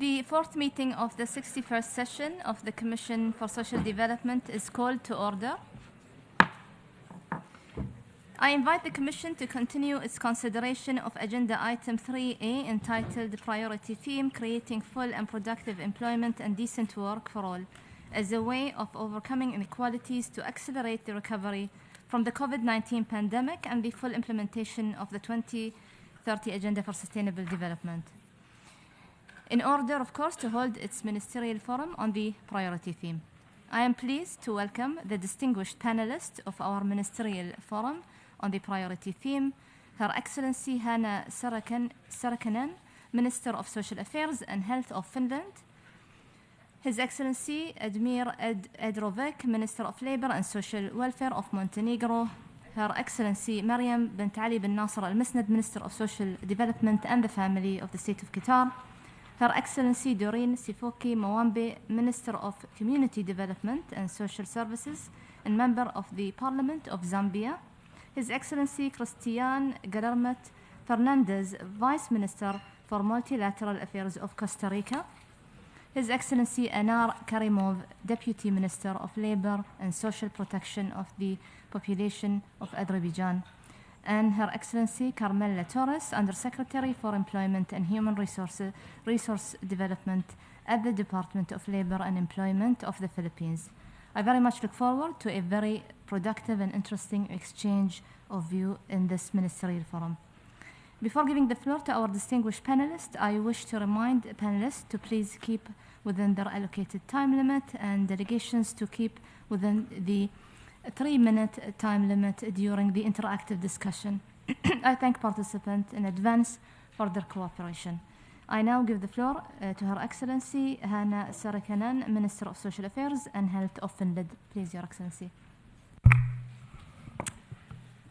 The fourth meeting of the 61st session of the Commission for Social Development is called to order. I invite the Commission to continue its consideration of Agenda Item 3A entitled Priority Theme, Creating Full and Productive Employment and Decent Work for All, as a way of overcoming inequalities to accelerate the recovery from the COVID-19 pandemic and the full implementation of the 2030 Agenda for Sustainable Development. In order, of course, to hold its Ministerial Forum on the priority theme. I am pleased to welcome the distinguished panelists of our Ministerial Forum on the priority theme, Her Excellency Hanna Sarakanen, Minister of Social Affairs and Health of Finland, His Excellency Edmir Edrovec, Minister of Labour and Social Welfare of Montenegro, Her Excellency Mariam bint Ali bin Nasser Al-Misnad, Minister of Social Development and the Family of the State of Qatar, Her Excellency Doreen Sifoki Mwambe, Minister of Community Development and Social Services and Member of the Parliament of Zambia, His Excellency Christian Guillermo Fernandez, Vice Minister for Multilateral Affairs of Costa Rica, His Excellency Anar Karimov, Deputy Minister of Labour and Social Protection of the Population of Azerbaijan, and Her Excellency Carmela Torres, Undersecretary for Employment and Human Resource Development at the Department of Labour and Employment of the Philippines. I very much look forward to a very productive and interesting exchange of view in this Ministerial Forum. Before giving the floor to our distinguished panelists, I wish to remind panelists to please keep within their allocated time limit and delegations to keep within the 3-minute time limit during the interactive discussion. I thank participants in advance for their cooperation. I now give the floor to Her Excellency Hanna Sarakanen, Minister of Social Affairs and Health of Finland. Please, Your Excellency.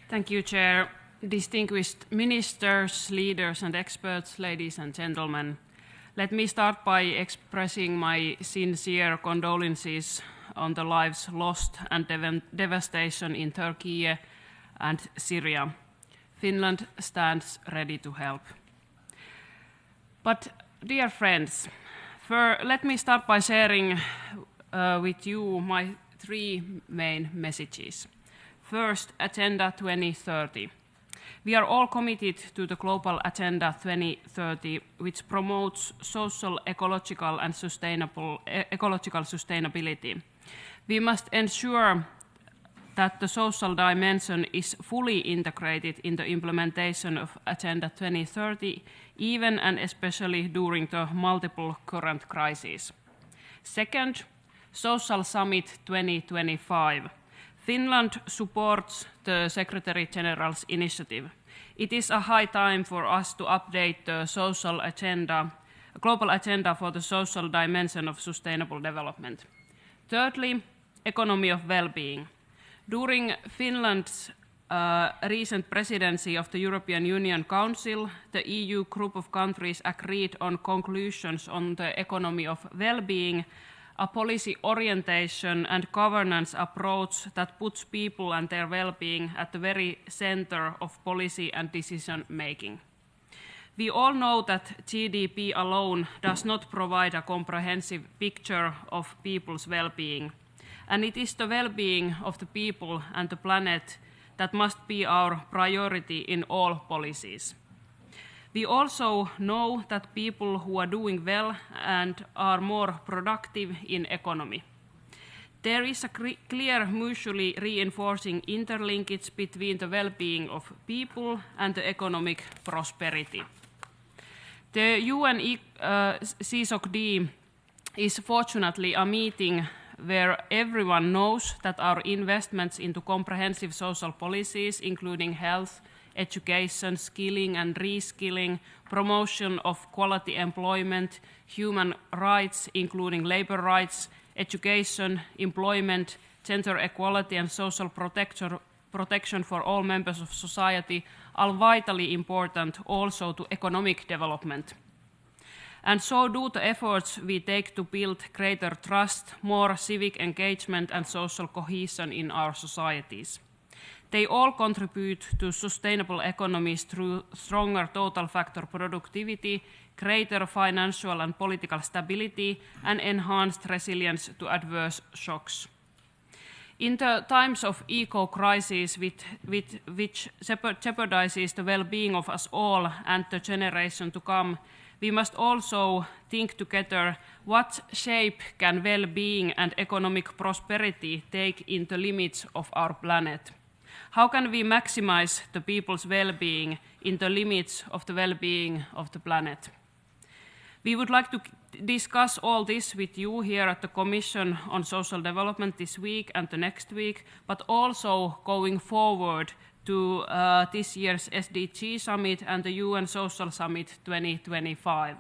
Thank you, Chair. Distinguished ministers, leaders and experts, ladies and gentlemen. Let me start by expressing my sincere condolences on the lives lost and devastation in Turkey and Syria. Finland stands ready to help. But, dear friends, let me start by sharing with you my 3 main messages. First, Agenda 2030. We are all committed to the Global Agenda 2030, which promotes social, ecological and ecological sustainability. We must ensure that the social dimension is fully integrated in the implementation of Agenda 2030, even and especially during the multiple current crises. Second, Social Summit 2025. Finland supports the Secretary General's initiative. It is a high time for us to update the social agenda, global agenda for the social dimension of sustainable development. Thirdly, economy of well-being. During Finland's recent presidency of the European Union Council, the EU group of countries agreed on conclusions on the economy of well-being, a policy orientation and governance approach that puts people and their well-being at the very center of policy and decision-making. We all know that GDP alone does not provide a comprehensive picture of people's well-being, and it is the well-being of the people and the planet that must be our priority in all policies. We also know that people who are doing well and are more productive in economy. There is a clear mutually reinforcing interlinkage between the well-being of people and the economic prosperity. The UN CSocD is fortunately a meeting where everyone knows that our investments into comprehensive social policies, including health, education, skilling and reskilling, promotion of quality employment, human rights, including labor rights, education, employment, gender equality and social protection for all members of society are vitally important also to economic development. And so do the efforts we take to build greater trust, more civic engagement and social cohesion in our societies. They all contribute to sustainable economies through stronger total factor productivity, greater financial and political stability, and enhanced resilience to adverse shocks. In the times of eco-crisis, which jeopardizes the well-being of us all and the generation to come, we must also think together what shape can well-being and economic prosperity take in the limits of our planet. How can we maximize the people's well-being in the limits of the well-being of the planet? We would like to discuss all this with you here at the Commission on Social Development this week and the next week, but also going forward to this year's SDG Summit and the UN Social Summit 2025.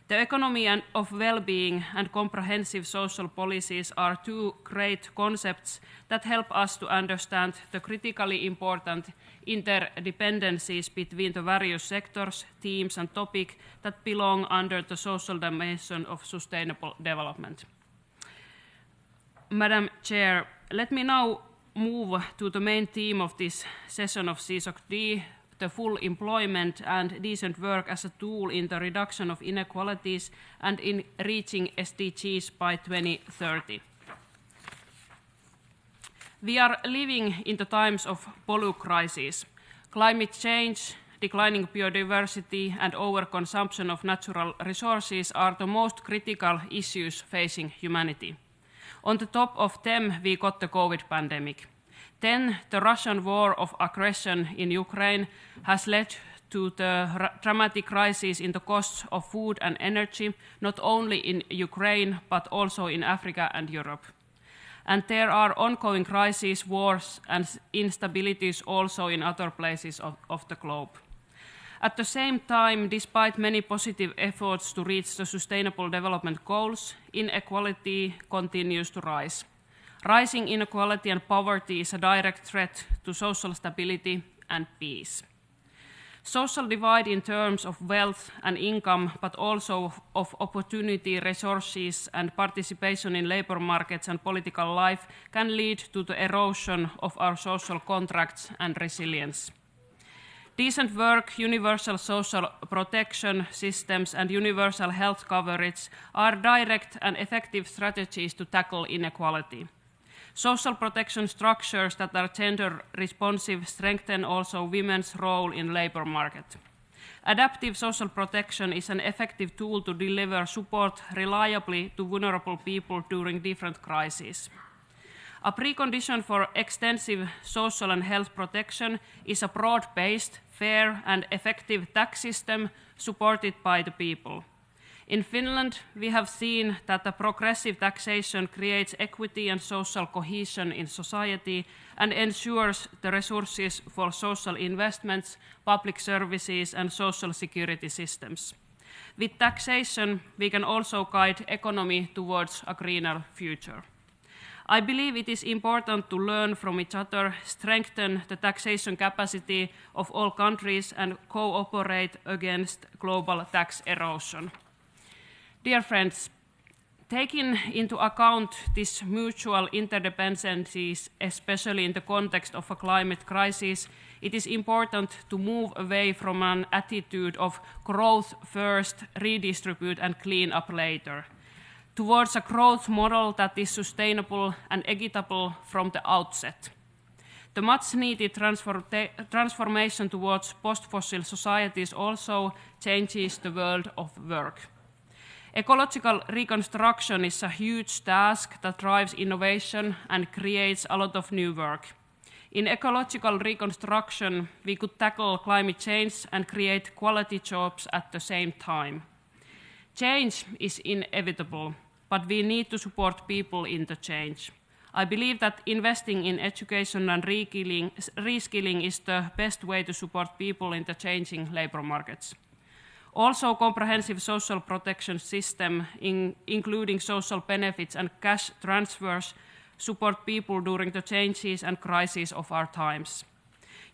The economy of well-being and comprehensive social policies are two great concepts that help us to understand the critically important interdependencies between the various sectors, themes and topics that belong under the social dimension of sustainable development. Madam Chair, let me now move to the main theme of this session of CSocD, the full employment and decent work as a tool in the reduction of inequalities and in reaching SDGs by 2030. We are living in the times of crisis. Climate change, declining biodiversity and overconsumption of natural resources are the most critical issues facing humanity. On the top of them, we got the COVID pandemic. Then the Russian war of aggression in Ukraine has led to the dramatic crisis in the costs of food and energy, not only in Ukraine, but also in Africa and Europe. And there are ongoing crises, wars, and instabilities also in other places of the globe. At the same time, despite many positive efforts to reach the Sustainable Development Goals, inequality continues to rise. Rising inequality and poverty is a direct threat to social stability and peace. Social divide in terms of wealth and income, but also of opportunity, resources, and participation in labor markets and political life can lead to the erosion of our social contracts and resilience. Decent work, universal social protection systems, and universal health coverage are direct and effective strategies to tackle inequality. Social protection structures that are gender responsive strengthen also women's role in labor market. Adaptive social protection is an effective tool to deliver support reliably to vulnerable people during different crises. A precondition for extensive social and health protection is a broad-based, fair and effective tax system supported by the people. In Finland, we have seen that the progressive taxation creates equity and social cohesion in society and ensures the resources for social investments, public services and social security systems. With taxation, we can also guide economy towards a greener future. I believe it is important to learn from each other, strengthen the taxation capacity of all countries and cooperate against global tax erosion. Dear friends, taking into account these mutual interdependencies, especially in the context of a climate crisis, it is important to move away from an attitude of growth first, redistribute and clean up later, towards a growth model that is sustainable and equitable from the outset. The much-needed transformation towards post-fossil societies also changes the world of work. Ecological reconstruction is a huge task that drives innovation and creates a lot of new work. In ecological reconstruction, we could tackle climate change and create quality jobs at the same time. Change is inevitable, but we need to support people in the change. I believe that investing in education and reskilling is the best way to support people in the changing labor markets. Also, comprehensive social protection system, including social benefits and cash transfers, support people during the changes and crises of our times.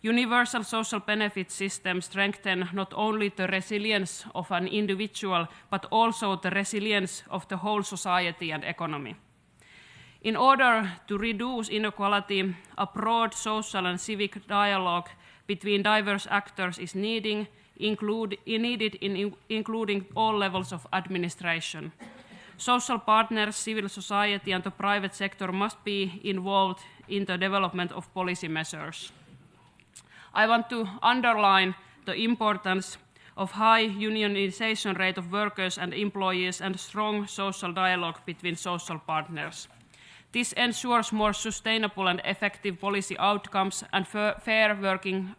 Universal social benefit systems strengthen not only the resilience of an individual, but also the resilience of the whole society and economy. In order to reduce inequality, a broad social and civic dialogue between diverse actors is needed, including all levels of administration. Social partners, civil society and the private sector must be involved in the development of policy measures. I want to underline the importance of high unionization rate of workers and employees and strong social dialogue between social partners. This ensures more sustainable and effective policy outcomes and fair working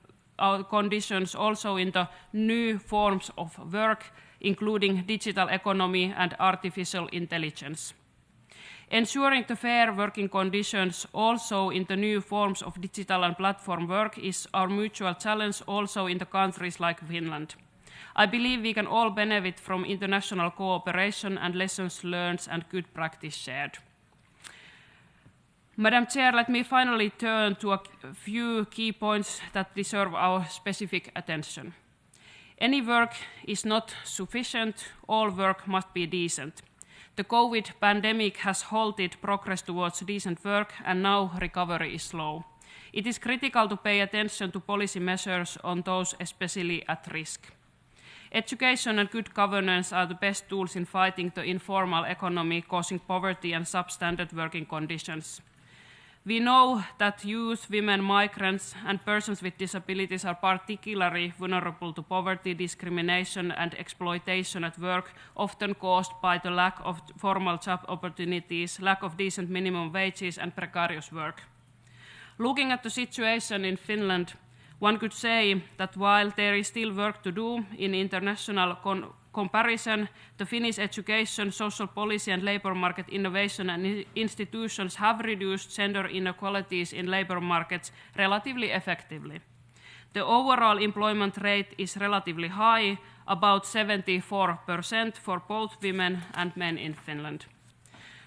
conditions also in the new forms of work, including digital economy and artificial intelligence. Ensuring the fair working conditions also in the new forms of digital and platform work is our mutual challenge also in the countries like Finland. I believe we can all benefit from international cooperation and lessons learned and good practice shared. Madam Chair, let me finally turn to a few key points that deserve our specific attention. Any work is not sufficient, all work must be decent. The COVID pandemic has halted progress towards decent work and now recovery is slow. It is critical to pay attention to policy measures on those especially at risk. Education and good governance are the best tools in fighting the informal economy causing poverty and substandard working conditions. We know that youth, women, migrants and persons with disabilities are particularly vulnerable to poverty, discrimination and exploitation at work, often caused by the lack of formal job opportunities, lack of decent minimum wages and precarious work. Looking at the situation in Finland, one could say that while there is still work to do in international comparison, the Finnish education, social policy and labour market innovation and institutions have reduced gender inequalities in labour markets relatively effectively. The overall employment rate is relatively high, about 74% for both women and men in Finland.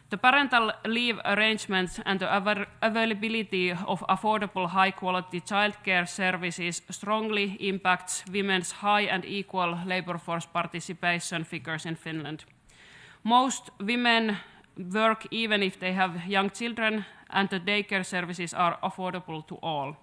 The parental leave arrangements and the availability of affordable high-quality childcare services strongly impacts women's high and equal labour force participation figures in Finland. Most women work even if they have young children, and the daycare services are affordable to all.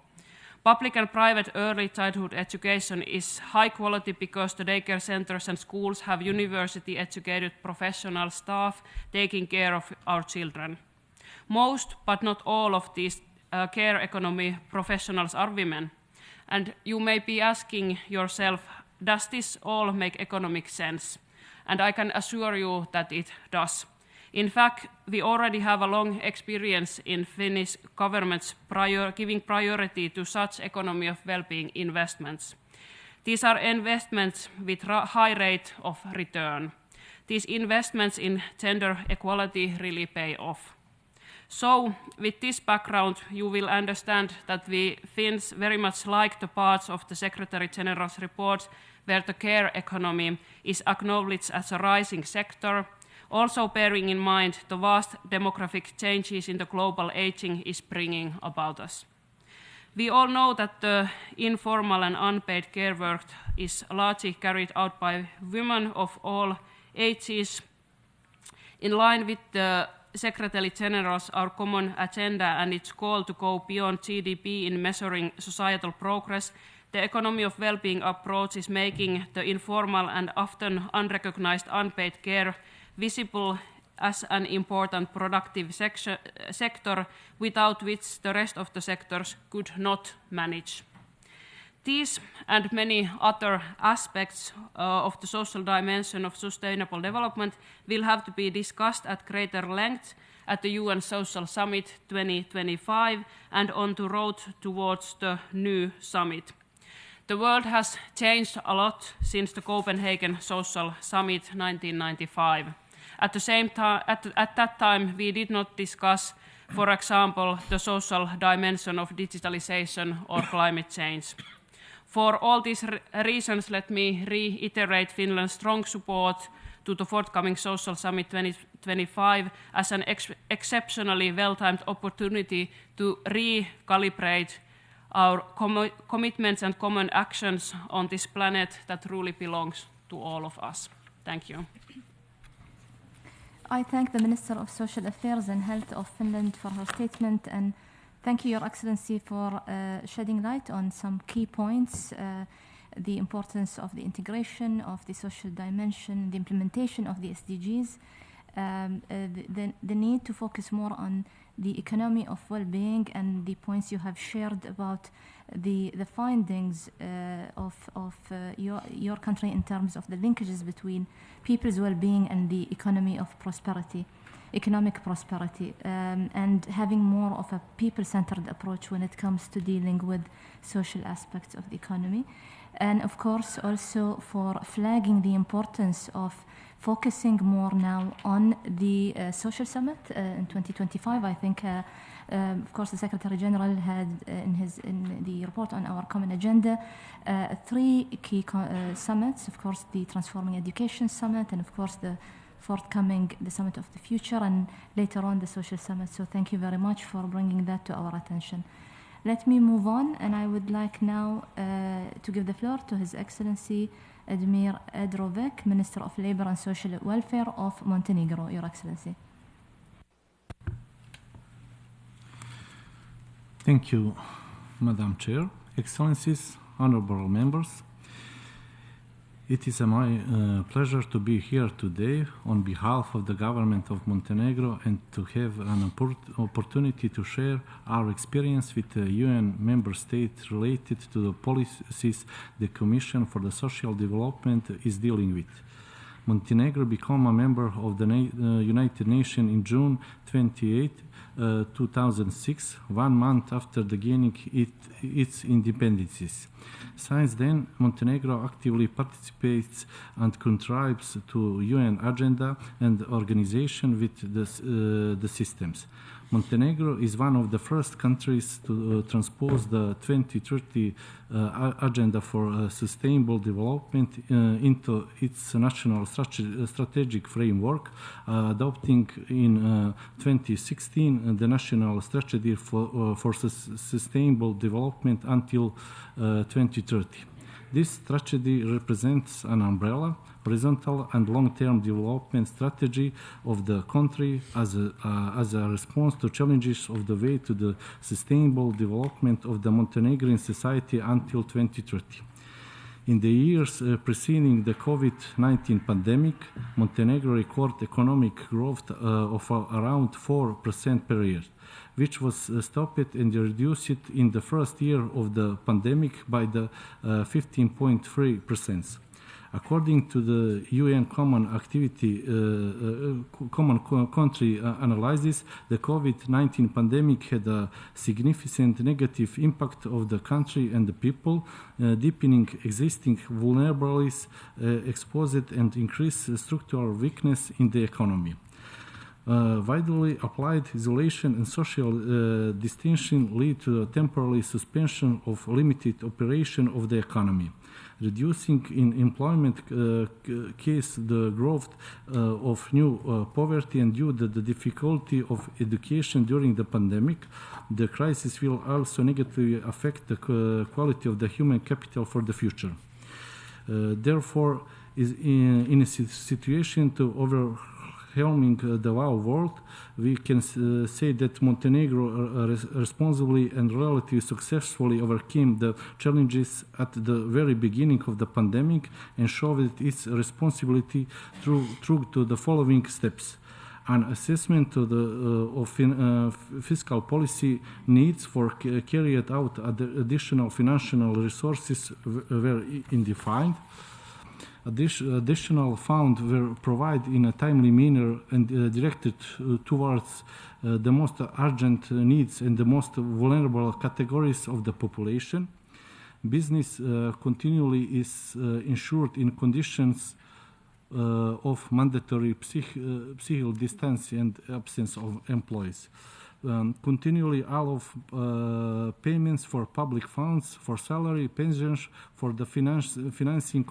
Public and private early childhood education is high quality because the daycare centers and schools have university-educated professional staff taking care of our children. Most, but not all of these care economy professionals are women. And you may be asking yourself, does this all make economic sense? And I can assure you that it does. In fact, we already have a long experience in Finnish government's giving priority to such economy of well-being investments. These are investments with high rate of return. These investments in gender equality really pay off. So, with this background, you will understand that we Finns very much like the parts of the Secretary General's report where the care economy is acknowledged as a rising sector, also bearing in mind the vast demographic changes in the global aging is bringing about us. We all know that the informal and unpaid care work is largely carried out by women of all ages. In line with the Secretary General's Our Common Agenda and its call to go beyond GDP in measuring societal progress, the economy of well-being approach is making the informal and often unrecognized unpaid care visible as an important productive sector without which the rest of the sectors could not manage. These and many other aspects of the social dimension of sustainable development will have to be discussed at greater length at the UN Social Summit 2025 and on the road towards the new summit. The world has changed a lot since the Copenhagen Social Summit 1995. At the same time, at that time, we did not discuss, for example, the social dimension of digitalization or climate change. For all these reasons, let me reiterate Finland's strong support to the forthcoming Social Summit 2025 as an exceptionally well-timed opportunity to recalibrate our commitments and common actions on this planet that truly belongs to all of us. Thank you. I thank the Minister of Social Affairs and Health of Finland for her statement, and thank you, Your Excellency, for shedding light on some key points, the importance of the integration of the social dimension, the implementation of the SDGs, the need to focus more on the economy of well-being, and the points you have shared about the findings of your country in terms of the linkages between people's well-being and the economic prosperity, and having more of a people-centered approach when it comes to dealing with social aspects of the economy. And of course, also for flagging the importance of focusing more now on the social summit in 2025. I think, of course, the Secretary General had in the report on our common agenda 3 key summits. Of course, the Transforming Education Summit, and of course the forthcoming the Summit of the Future, and later on the Social Summit. So thank you very much for bringing that to our attention. Let me move on, and I would like now to give the floor to His Excellency Edmir Edrovec, Minister of Labor and Social Welfare of Montenegro, Your Excellency. Thank you, Madam Chair, Excellencies, honorable members. It is my pleasure to be here today on behalf of the government of Montenegro and to have an opportunity to share our experience with the UN member states related to the policies the Commission for the Social Development is dealing with. Montenegro became a member of the United Nations in June 28, 2006, 1 month after the gaining its independence. Since then, Montenegro actively participates and contributes to UN agenda and organization with the systems. Montenegro is one of the first countries to transpose the 2030 agenda for sustainable development into its national strategic framework, adopting in 2016 the national strategy for sustainable development until 2030. This strategy represents an umbrella, horizontal and long-term development strategy of the country as a response to challenges of the way to the sustainable development of the Montenegrin society until 2030. In the years preceding the COVID-19 pandemic, Montenegro recorded economic growth of around 4% per year, which was stopped and reduced in the first year of the pandemic by the 15.3%. According to the UN Common Country Analysis, the COVID-19 pandemic had a significant negative impact of the country and the people, deepening existing vulnerabilities, exposed and increased structural weakness in the economy. Widely applied isolation and social distinction lead to a temporary suspension of limited operation of the economy, reducing in employment case the growth of new poverty, and due to the difficulty of education during the pandemic, the crisis will also negatively affect the quality of the human capital for the future. Therefore, is in a situation to overwhelming the whole world, we can say that Montenegro responsibly and relatively successfully overcame the challenges at the very beginning of the pandemic and showed its responsibility through to the following steps. An assessment of fiscal policy needs for carried out additional financial resources were defined. Additional funds were provided in a timely manner and directed towards the most urgent needs and the most vulnerable categories of the population. Business continually is ensured in conditions of mandatory physical distance and absence of employees. Continually all of payments for public funds, for salary, pensions, for the financing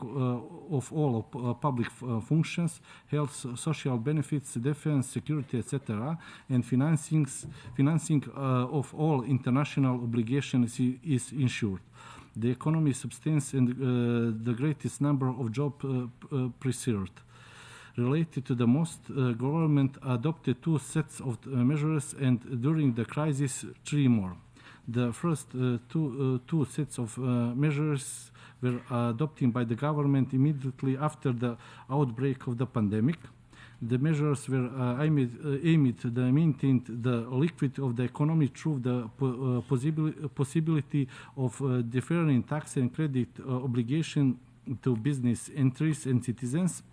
of all public functions, health, social benefits, defense, security, etc., and financing of all international obligations is ensured. The economy substance and the greatest number of jobs preserved. related to the most government adopted 2 sets of measures and during the crisis 3 more. The first two sets of measures were adopted by the government immediately after the outbreak of the pandemic. The measures were aimed to maintain the liquidity of the economy through the possibility of deferring tax and credit obligation to business entities and citizens.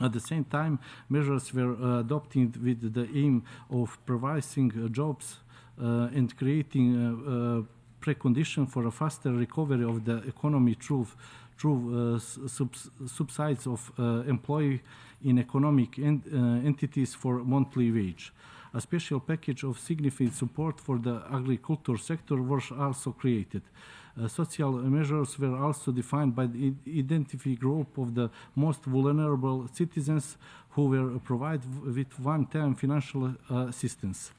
At the same time, measures were adopted with the aim of providing jobs and creating precondition for a faster recovery of the economy through subsidies of employee in economic entities for monthly wage. A special package of significant support for the agriculture sector was also created. Social measures were also defined by the identified group of the most vulnerable citizens who were provided with one-time financial assistance.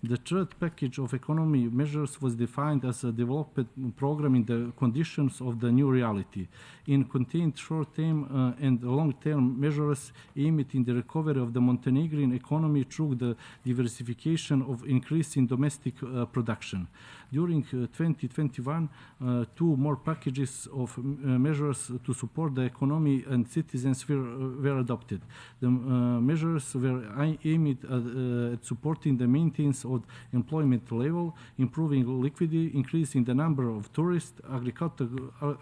The third package of economic measures was defined as a development program in the conditions of the new reality. In contained short-term and long-term measures aimed in the recovery of the Montenegrin economy through the diversification of increasing domestic production. During 2021, 2 more packages of measures to support the economy and citizens were adopted. The measures were aimed at supporting the maintenance of employment level, improving liquidity, increasing the number of tourists,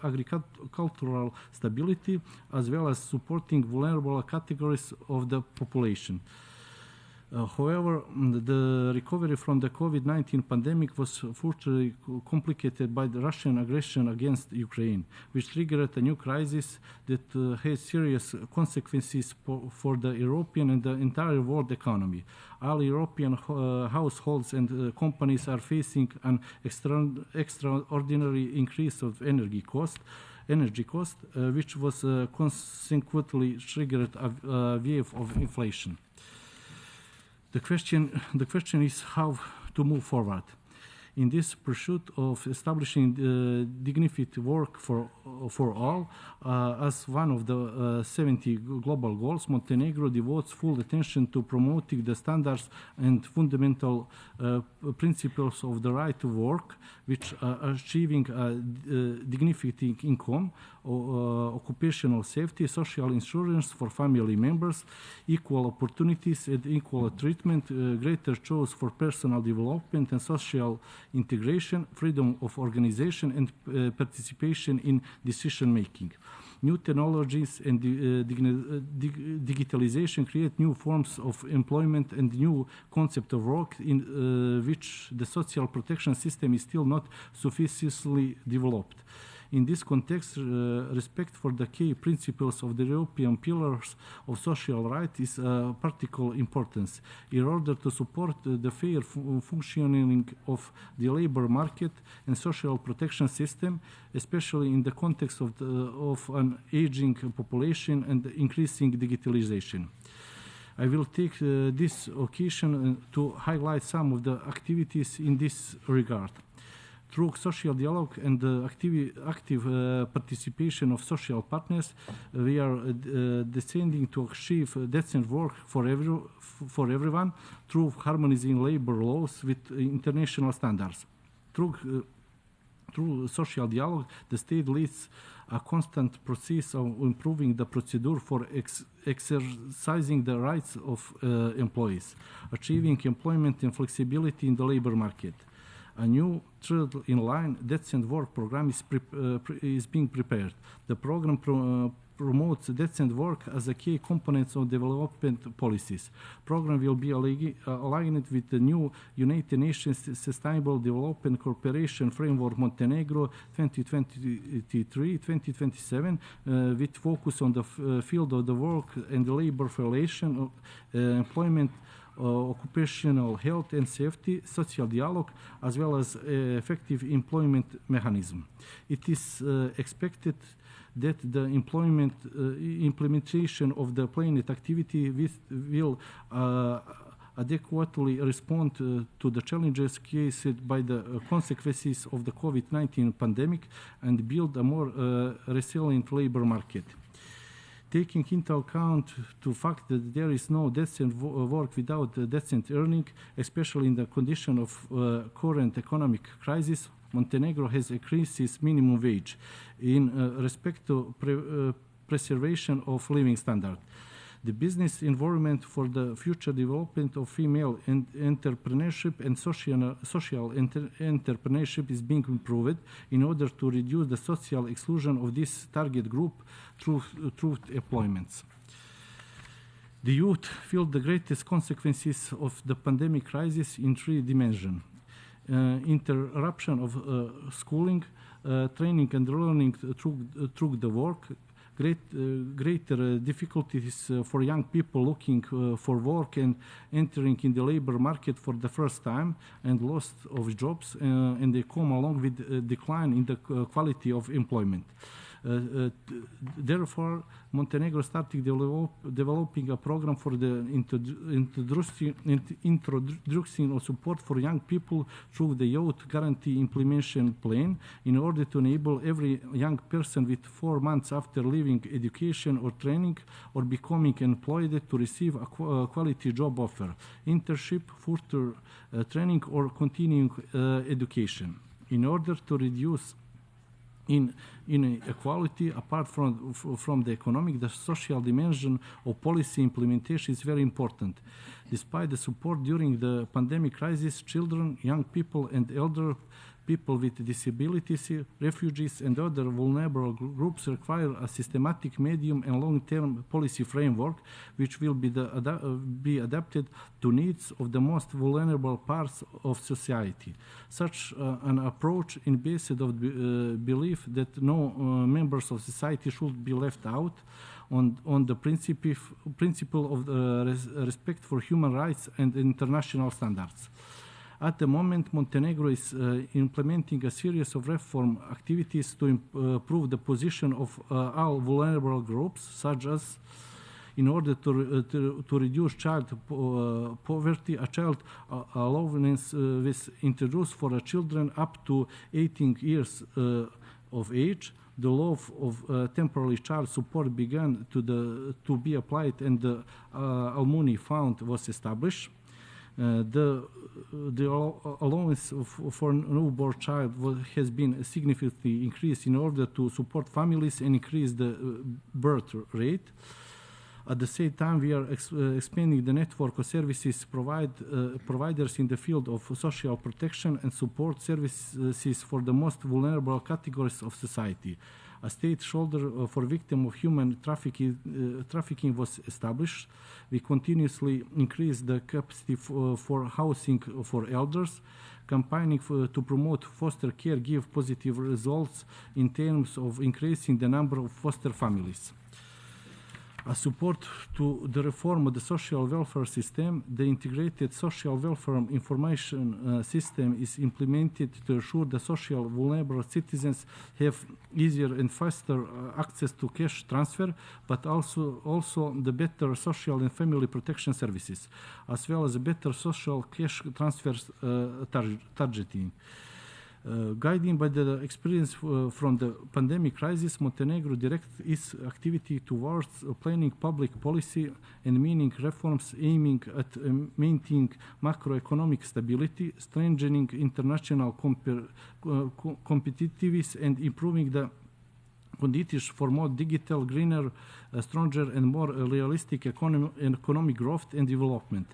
agricultural stability, as well as supporting vulnerable categories of the population. However, the recovery from the COVID-19 pandemic was further complicated by the Russian aggression against Ukraine, which triggered a new crisis that has serious consequences for the European and the entire world economy. All European households and companies are facing an extraordinary increase of energy cost, which was consequently triggered a wave of inflation. The question is how to move forward. In this pursuit of establishing dignified work for all, as one of the 70 global goals, Montenegro devotes full attention to promoting the standards and fundamental principles of the right to work, which are achieving dignified income, occupational safety, social insurance for family members, equal opportunities and equal treatment, greater choice for personal development and social integration, freedom of organization and participation in decision making. New technologies and digitalization create new forms of employment and new concept of work in which the social protection system is still not sufficiently developed. In this context, respect for the key principles of the European pillars of social rights is of particular importance in order to support the fair functioning of the labor market and social protection system, especially in the context of an aging population and increasing digitalization. I will take this occasion to highlight some of the activities in this regard. Through social dialogue and active participation of social partners, we are descending to achieve decent work for everyone through harmonizing labor laws with international standards. Through social dialogue, the state leads a constant process of improving the procedure for exercising the rights of employees, achieving employment and flexibility in the labor market. A new third-in-line decent work program is being prepared. The program promotes decent work as a key component of development policies. Program will be aligned with the new United Nations Sustainable Development Cooperation Framework Montenegro 2023-2027, with focus on the field of the work and the labor relations, employment, occupational health and safety, social dialogue, as well as effective employment mechanism. It is expected that the implementation of the planned activity will adequately respond to the challenges caused by the consequences of the COVID-19 pandemic and build a more resilient labor market. Taking into account the fact that there is no decent work without decent earning, especially in the condition of current economic crisis, Montenegro has increased its minimum wage in respect to preservation of living standard. The business environment for the future development of female entrepreneurship and social entrepreneurship is being improved in order to reduce the social exclusion of this target group through employments. The youth feel the greatest consequences of the pandemic crisis in three dimensions. Interruption of schooling, training and learning through the work, greater difficulties for young people looking for work and entering in the labor market for the first time, and loss of jobs, and they come along with a decline in the quality of employment. Therefore, Montenegro started developing a program for the introduction of support for young people through the Youth Guarantee Implementation Plan in order to enable every young person with 4 months after leaving education or training or becoming employed to receive a quality job offer, internship, further training or continuing education. In order to reduce inequality, apart from the economic, the social dimension of policy implementation is very important. Despite the support during the pandemic crisis, children, young people, and elder people with disabilities, refugees, and other vulnerable groups require a systematic medium and long-term policy framework which will be adapted to needs of the most vulnerable parts of society. Such an approach is based on the belief that no members of society should be left out on the principle of respect for human rights and international standards. At the moment, Montenegro is implementing a series of reform activities to improve the position of all vulnerable groups, such as in order to reduce child poverty, a child allowance was introduced for children up to 18 years of age. The law of temporary child support began to be applied, and the Alumni Fund was established. The allowance for newborn child has been significantly increased in order to support families and increase the birth rate. At the same time, we are expanding the network of services providers in the field of social protection and support services for the most vulnerable categories of society. A state shoulder for victims of human trafficking was established. We continuously increase the capacity for housing for elders. Campaigning to promote foster care give positive results in terms of increasing the number of foster families. A support to the reform of the social welfare system, the integrated social welfare information system is implemented to ensure the social vulnerable citizens have easier and faster access to cash transfer, but also the better social and family protection services, as well as better social cash transfer targeting. Guided by the experience from the pandemic crisis, Montenegro directs its activity towards planning public policy and meaning reforms aiming at maintaining macroeconomic stability, strengthening international competitiveness, and improving the conditions for more digital, greener, stronger, and more realistic economic growth and development.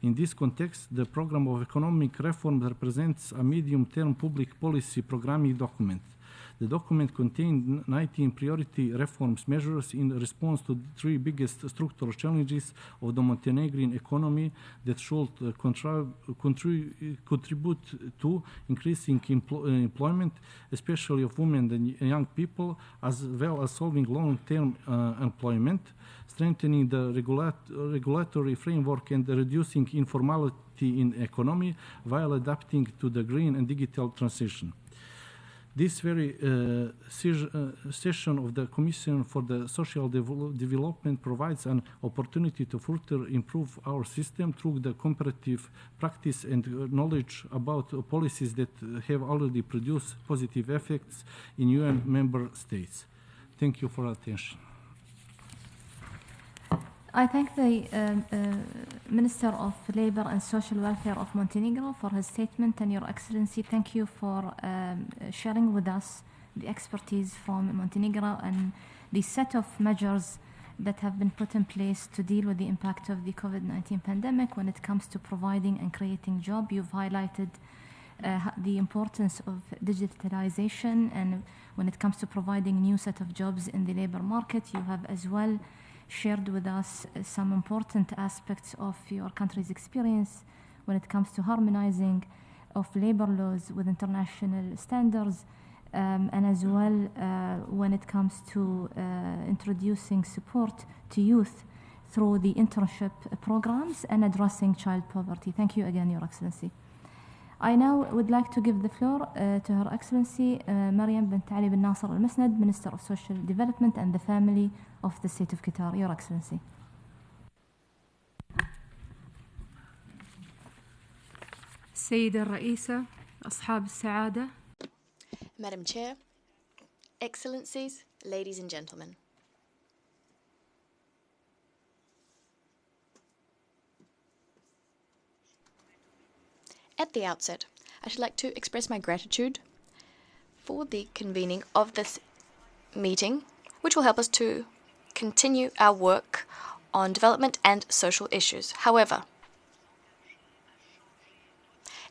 In this context, the program of economic reform represents a medium-term public policy programming document. The document contains 19 priority reforms measures in response to the 3 biggest structural challenges of the Montenegrin economy that should contribute to increasing employment, especially of women and young people, as well as solving long-term employment, strengthening the regulatory framework and reducing informality in economy while adapting to the green and digital transition. This very session of the Commission for the Social Development provides an opportunity to further improve our system through the comparative practice and knowledge about policies that have already produced positive effects in UN member states. Thank you for attention. I thank the Minister of Labour and Social Welfare of Montenegro for his statement, and Your Excellency, thank you for sharing with us the expertise from Montenegro and the set of measures that have been put in place to deal with the impact of the COVID-19 pandemic when it comes to providing and creating jobs. You've highlighted the importance of digitalization, and when it comes to providing a new set of jobs in the labor market, you have as well shared with us some important aspects of your country's experience when it comes to harmonizing of labor laws with international standards, and as well when it comes to introducing support to youth through the internship programs and addressing child poverty. Thank you again, Your Excellency. I now would like to give the floor to Her Excellency Mariam bint Ali bin Nasser Al Masnad, Minister of Social Development and the Family of the State of Qatar. Your Excellency. السيدة الرئيسة، أصحاب السعادة. Madam Chair, Excellencies, ladies and gentlemen. At the outset, I should like to express my gratitude for the convening of this meeting, which will help us to continue our work on development and social issues. However,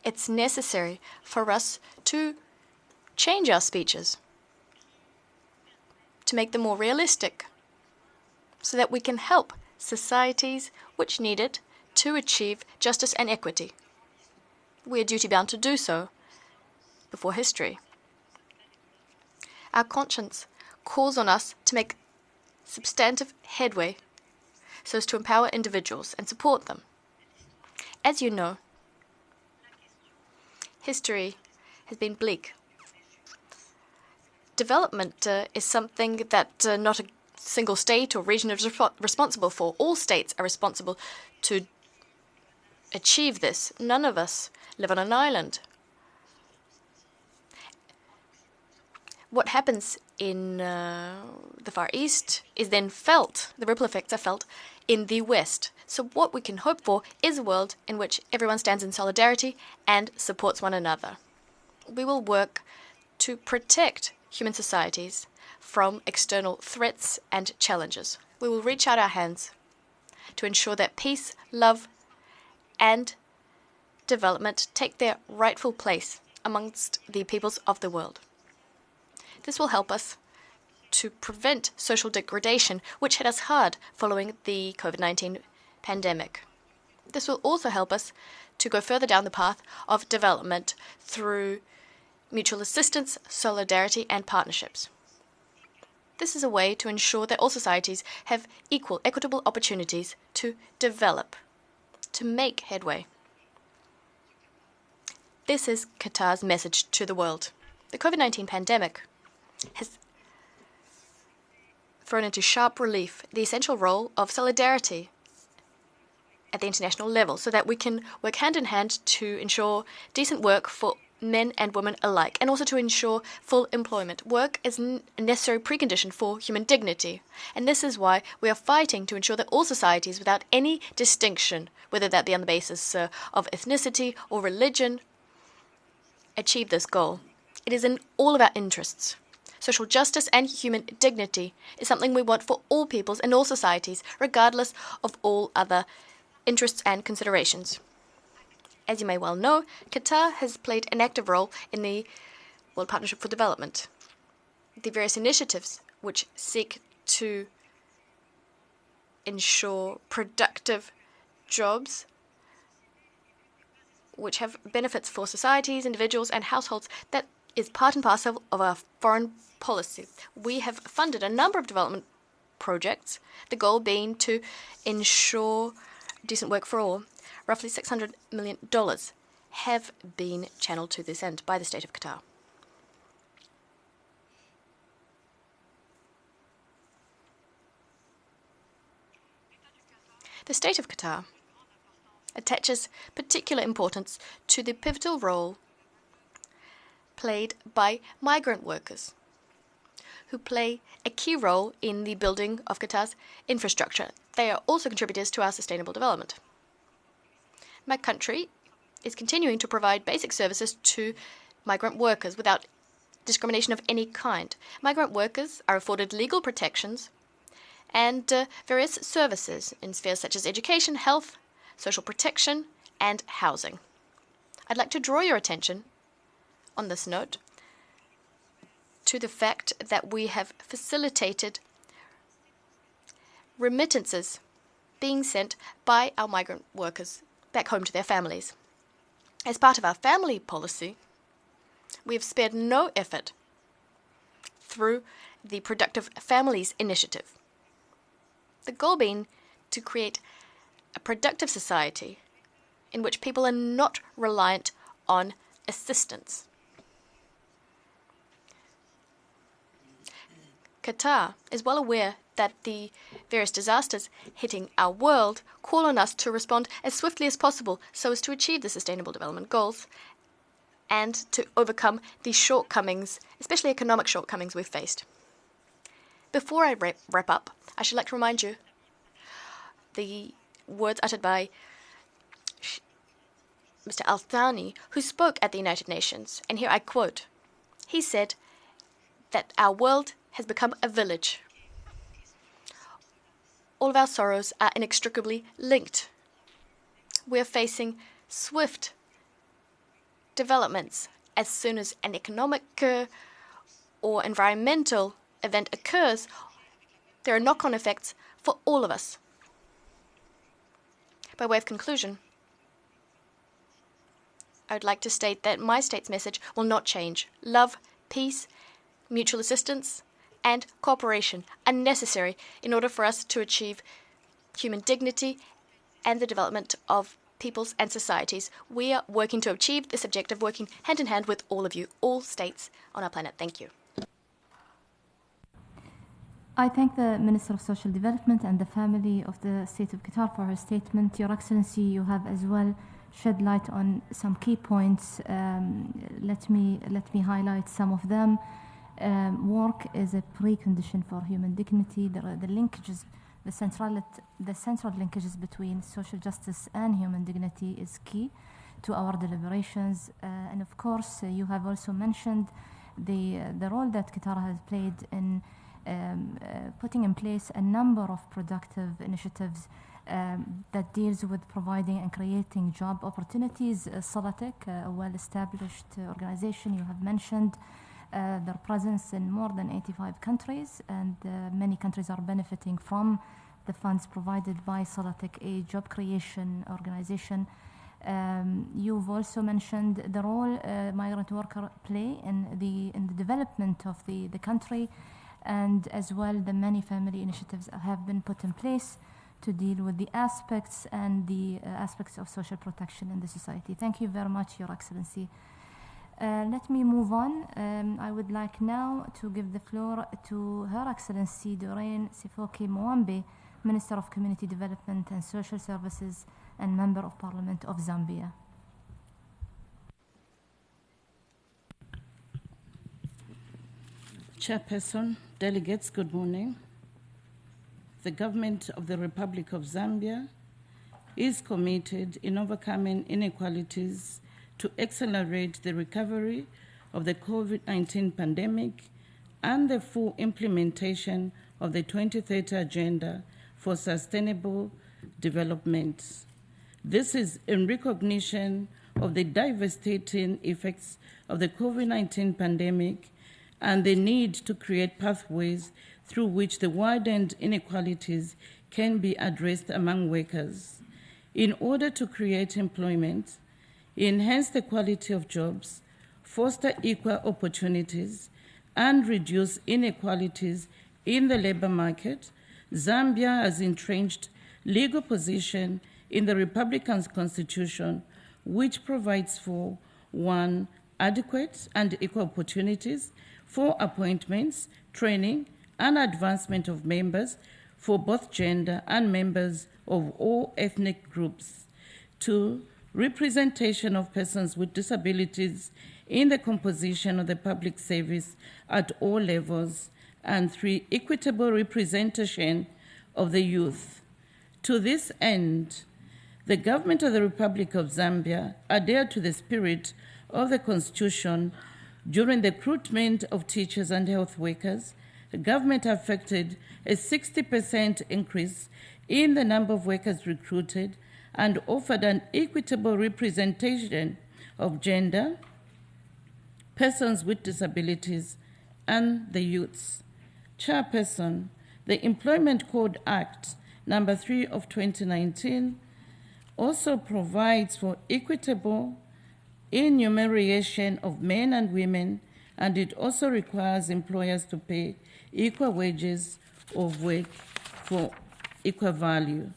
it's necessary for us to change our speeches, to make them more realistic, so that we can help societies which need it to achieve justice and equity. We are duty-bound to do so before history. Our conscience calls on us to make substantive headway so as to empower individuals and support them. As you know, history has been bleak. Development is something that not a single state or region is responsible for. All states are responsible to achieve this. None of us live on an island. What happens in the Far East is then felt, the ripple effects are felt in the West. So what we can hope for is a world in which everyone stands in solidarity and supports one another. We will work to protect human societies from external threats and challenges. We will reach out our hands to ensure that peace, love, and development take their rightful place amongst the peoples of the world. This will help us to prevent social degradation, which hit us hard following the COVID-19 pandemic. This will also help us to go further down the path of development through mutual assistance, solidarity, and partnerships. This is a way to ensure that all societies have equal, equitable opportunities to develop, to make headway. This is Qatar's message to the world. The COVID-19 pandemic has thrown into sharp relief the essential role of solidarity at the international level so that we can work hand in hand to ensure decent work for men and women alike, and also to ensure full employment. Work is a necessary precondition for human dignity, and this is why we are fighting to ensure that all societies, without any distinction, whether that be on the basis of ethnicity or religion, achieve this goal. It is in all of our interests. Social justice and human dignity is something we want for all peoples and all societies, regardless of all other interests and considerations. As you may well know, Qatar has played an active role in the World Partnership for Development. The various initiatives which seek to ensure productive jobs which have benefits for societies, individuals, and households, that is part and parcel of our foreign policy. We have funded a number of development projects, the goal being to ensure decent work for all. Roughly $600 million have been channeled to this end by the State of Qatar. The State of Qatar attaches particular importance to the pivotal role played by migrant workers who play a key role in the building of Qatar's infrastructure. They are also contributors to our sustainable development. My country is continuing to provide basic services to migrant workers without discrimination of any kind. Migrant workers are afforded legal protections and various services in spheres such as education, health, social protection, and housing. I'd like to draw your attention on this note to the fact that we have facilitated remittances being sent by our migrant workers back home to their families. As part of our family policy, we have spared no effort through the Productive Families Initiative. The goal being to create a productive society in which people are not reliant on assistance. Qatar is well aware that the various disasters hitting our world call on us to respond as swiftly as possible so as to achieve the Sustainable Development Goals and to overcome the shortcomings, especially economic shortcomings we've faced. Before I wrap up, I should like to remind you the words uttered by Mr. Al-Thani, who spoke at the United Nations, and here I quote. He said that our world has become a village. All of our sorrows are inextricably linked. We are facing swift developments. As soon as an economic or environmental event occurs, there are knock-on effects for all of us. By way of conclusion, I would like to state that my state's message will not change. Love, peace, mutual assistance, and cooperation are necessary in order for us to achieve human dignity and the development of peoples and societies. We are working to achieve this objective, working hand in hand with all of you, all states on our planet. Thank you. I thank the Minister of Social Development and the family of the State of Qatar for her statement. Your Excellency, you have as well shed light on some key points. Let me highlight some of them. Work is a precondition for human dignity. The linkages, the central linkages between social justice and human dignity is key to our deliberations. And of course, you have also mentioned the role that Qatar has played in putting in place a number of productive initiatives that deals with providing and creating job opportunities. Salatek, a well-established organization, you have mentioned their presence in more than 85 countries, and many countries are benefiting from the funds provided by Salatek, a job creation organization. You've also mentioned the role migrant workers play in the development of the country, and as well the many family initiatives have been put in place to deal with the aspects and the aspects of social protection in the society. Thank you very much, Your Excellency. Let me move on. I would like now to give the floor to Her Excellency Doreen Sifoki Mwambe, Minister of Community Development and Social Services and Member of Parliament of Zambia. Chairperson, delegates, good morning. The government of the Republic of Zambia is committed in overcoming inequalities to accelerate the recovery of the COVID-19 pandemic and the full implementation of the 2030 Agenda for Sustainable Development. This is in recognition of the devastating effects of the COVID-19 pandemic and the need to create pathways through which the widened inequalities can be addressed among workers. In order to create employment, enhance the quality of jobs, foster equal opportunities, and reduce inequalities in the labor market, Zambia has entrenched legal position in the Republican's constitution, which provides for 1, adequate and equal opportunities for appointments, training, and advancement of members for both gender and members of all ethnic groups. 2, representation of persons with disabilities in the composition of the public service at all levels. and 3, equitable representation of the youth. To this end, the government of the Republic of Zambia adhered to the spirit of the Constitution during the recruitment of teachers and health workers. The government affected a 60% increase in the number of workers recruited and offered an equitable representation of gender, persons with disabilities, and the youths. Chairperson, the Employment Code Act number 3 of 2019 also provides for equitable enumeration of men and women, and it also requires employers to pay equal wages of work for equal value.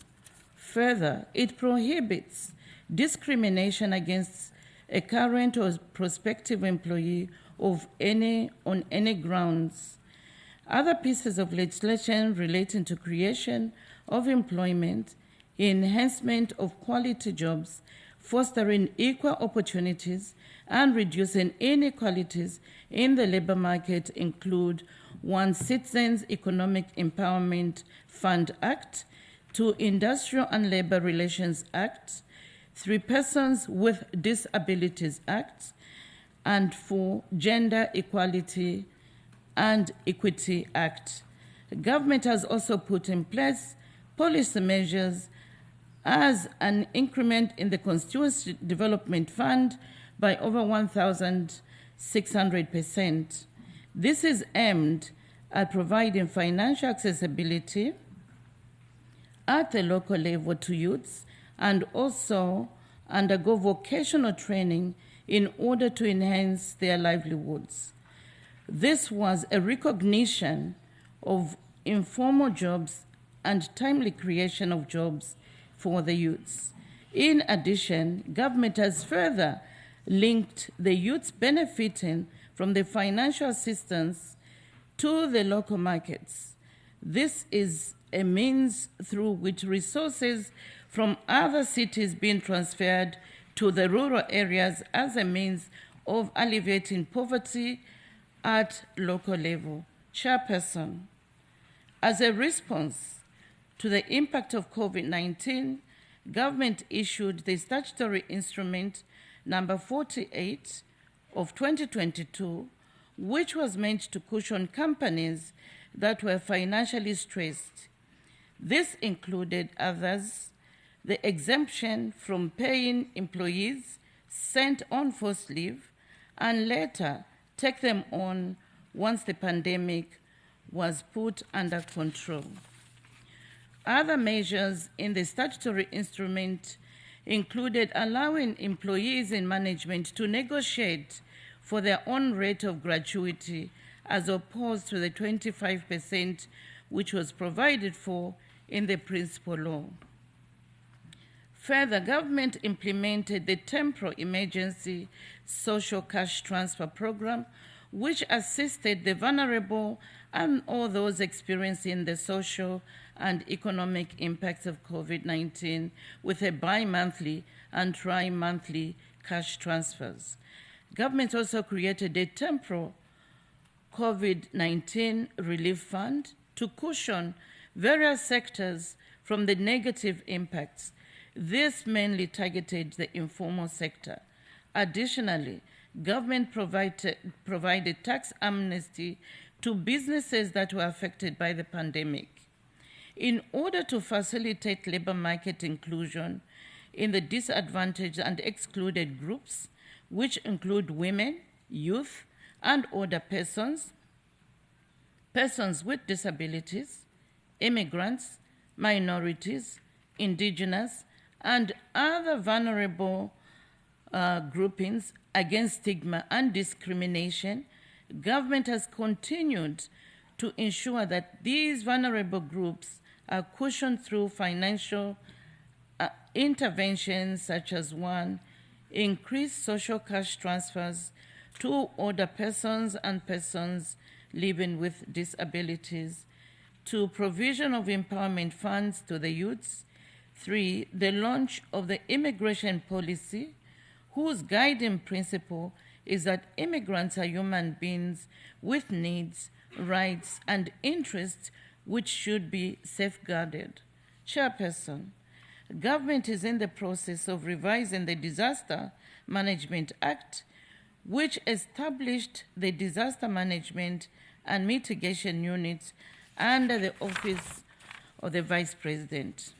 Further, it prohibits discrimination against a current or prospective employee on any grounds. Other pieces of legislation relating to creation of employment, enhancement of quality jobs, fostering equal opportunities, and reducing inequalities in the labor market include 1, Citizens Economic Empowerment Fund Act, 2, Industrial and Labor Relations Act, 3, Persons with Disabilities Act, and 4, Gender Equality and Equity Act. The government has also put in place policy measures as an increment in the Constituency Development Fund by over 1,600%. This is aimed at providing financial accessibility at the local level to youths and also undergo vocational training in order to enhance their livelihoods. This was a recognition of informal jobs and timely creation of jobs for the youths. In addition, government has further linked the youths benefiting from the financial assistance to the local markets. This is a means through which resources from other cities being transferred to the rural areas as a means of alleviating poverty at local level. Chairperson, as a response to the impact of COVID-19, government issued the statutory instrument number 48 of 2022, which was meant to cushion companies that were financially stressed. This included others, the exemption from paying employees sent on forced leave and later take them on once the pandemic was put under control. Other measures in the statutory instrument included allowing employees in management to negotiate for their own rate of gratuity as opposed to the 25% which was provided for in the principal law. Further, government implemented the Temporal Emergency Social Cash Transfer Program, which assisted the vulnerable and all those experiencing the social and economic impacts of COVID-19 with a bi-monthly and tri-monthly cash transfers. Government also created a temporal COVID-19 relief fund to cushion various sectors from the negative impacts. This mainly targeted the informal sector. Additionally, government provided tax amnesty to businesses that were affected by the pandemic. In order to facilitate labor market inclusion in the disadvantaged and excluded groups, which include women, youth, and older persons, persons with disabilities, immigrants, minorities, indigenous, and other vulnerable groupings against stigma and discrimination, government has continued to ensure that these vulnerable groups are cushioned through financial interventions such as 1, increased social cash transfers to older persons and persons living with disabilities, 2, provision of empowerment funds to the youths, 3, the launch of the immigration policy, whose guiding principle is that immigrants are human beings with needs rights, and interests which should be safeguarded. Chairperson, government is in the process of revising the Disaster Management Act, which established the Disaster Management and Mitigation Units under the Office of the Vice President.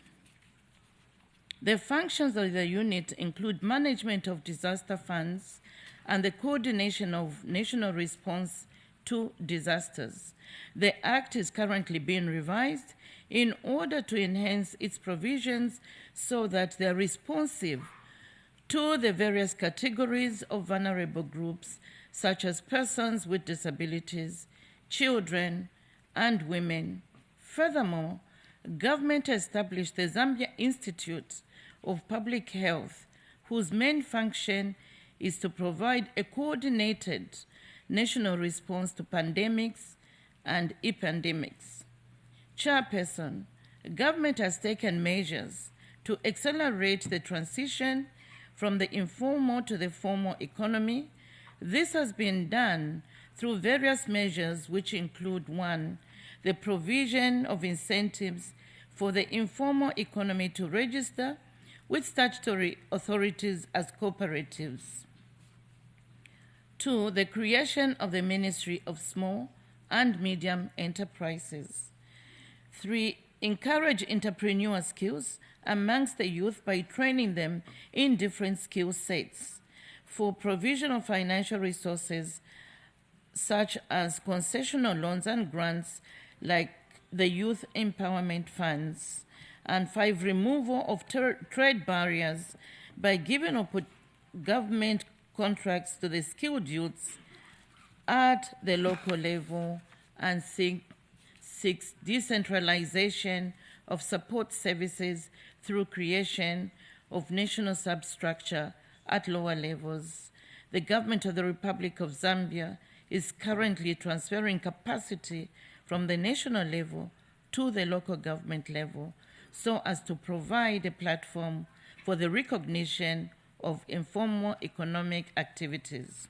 The functions of the unit include management of disaster funds and the coordination of national response to disasters. The Act is currently being revised in order to enhance its provisions so that they are responsive to the various categories of vulnerable groups, such as persons with disabilities, children, and women. Furthermore, government established the Zambia Institute of Public Health, whose main function is to provide a coordinated national response to pandemics and epidemics. Chairperson, government has taken measures to accelerate the transition from the informal to the formal economy. This has been done through various measures which include: 1, the provision of incentives for the informal economy to register with statutory authorities as cooperatives; 2, the creation of the Ministry of Small and Medium Enterprises; 3, encourage entrepreneurial skills amongst the youth by training them in different skill sets; 4, provision of financial resources such as concessional loans and grants like the Youth Empowerment Funds; and 5, removal of trade barriers by giving government contracts to the skilled youths at the local level; and 6, decentralization of support services through creation of national substructure at lower levels. The government of the Republic of Zambia is currently transferring capacity from the national level to the local government level so as to provide a platform for the recognition of informal economic activities.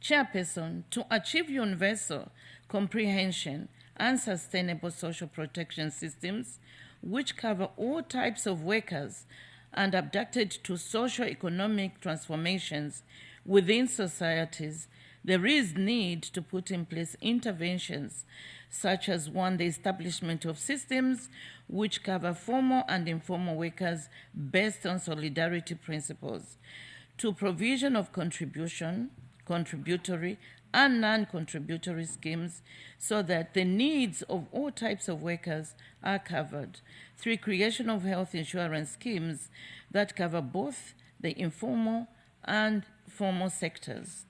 Chairperson, to achieve universal comprehension and sustainable social protection systems which cover all types of workers and adapted to socio-economic transformations within societies, there is need to put in place interventions such as: 1, the establishment of systems which cover formal and informal workers based on solidarity principles; 2, provision of contributory and non-contributory schemes so that the needs of all types of workers are covered; 3, creation of health insurance schemes that cover both the informal and formal sectors;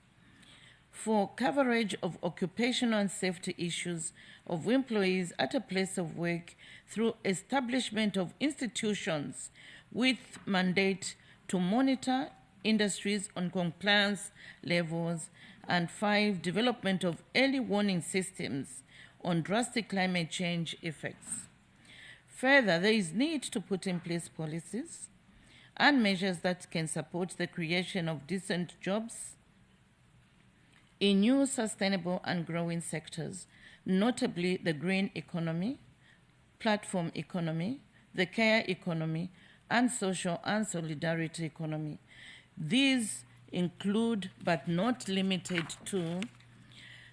4, coverage of occupational and safety issues of employees at a place of work through establishment of institutions with mandate to monitor industries on compliance levels; and 5, development of early warning systems on drastic climate change effects. Further, there is need to put in place policies and measures that can support the creation of decent jobs in new sustainable and growing sectors, notably the green economy, platform economy, the care economy, and social and solidarity economy. These include, but not limited to,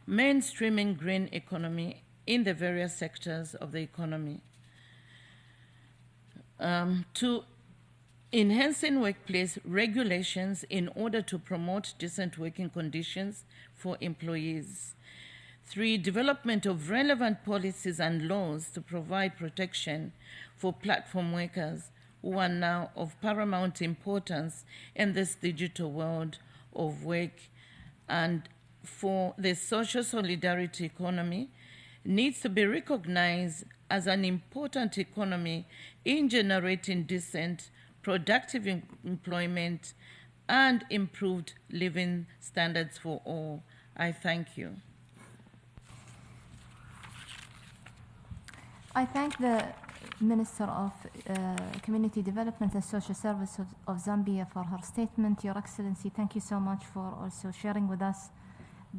mainstreaming green economy in the various sectors of the economy, to enhancing workplace regulations in order to promote decent working conditions for employees; 3, development of relevant policies and laws to provide protection for platform workers who are now of paramount importance in this digital world of work; and 4, the social solidarity economy needs to be recognized as an important economy in generating decent, productive employment and improved living standards for all. I thank you. I thank the Minister of Community Development and Social Services of Zambia for her statement. Your Excellency, thank you so much for also sharing with us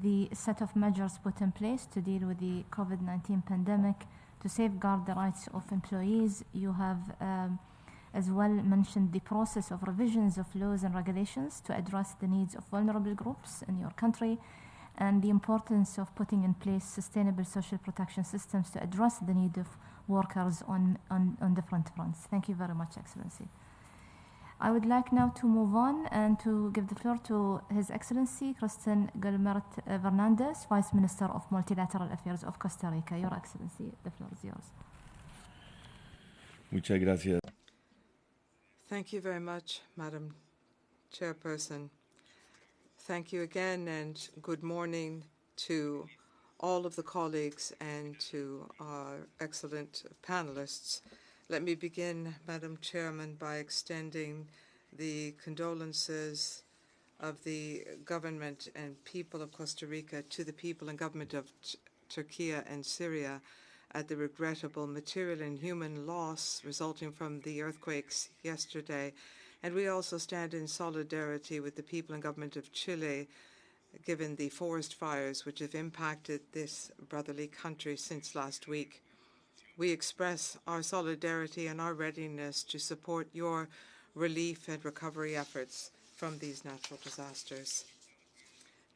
the set of measures put in place to deal with the COVID-19 pandemic to safeguard the rights of employees. You have as well mentioned the process of revisions of laws and regulations to address the needs of vulnerable groups in your country, and the importance of putting in place sustainable social protection systems to address the need of workers on different fronts. Thank you very much, Excellency. I would like now to move on and to give the floor to His Excellency Kristen Gilmert Fernandez, Vice Minister of Multilateral Affairs of Costa Rica. Your Excellency, the floor is yours. Muchas gracias. Thank you very much, Madam Chairperson. Thank you again, and good morning to all of the colleagues and to our excellent panelists. Let me begin, Madam Chairman, by extending the condolences of the government and people of Costa Rica to the people and government of Turkey and Syria at the regrettable material and human loss resulting from the earthquakes yesterday. And we also stand in solidarity with the people and government of Chile, given the forest fires which have impacted this brotherly country since last week. We express our solidarity and our readiness to support your relief and recovery efforts from these natural disasters.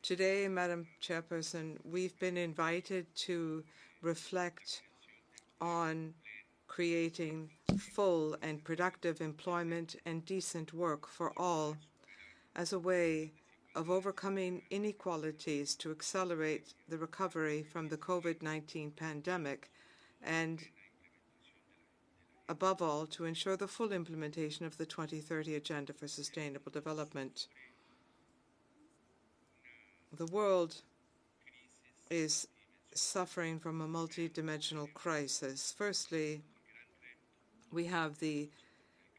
Today, Madam Chairperson, we've been invited to reflect on creating full and productive employment and decent work for all as a way of overcoming inequalities to accelerate the recovery from the COVID-19 pandemic, and above all, to ensure the full implementation of the 2030 Agenda for Sustainable Development. The world is suffering from a multidimensional crisis. Firstly, we have the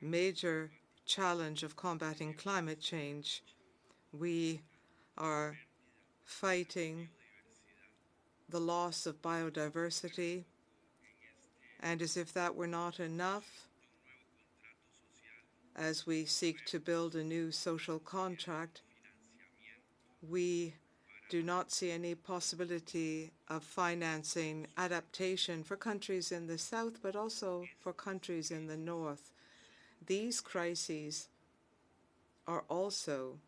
major challenge of combating climate change. We are fighting the loss of biodiversity, and as if that were not enough, as we seek to build a new social contract, we do not see any possibility of financing adaptation for countries in the south, but also for countries in the north. These crises are also,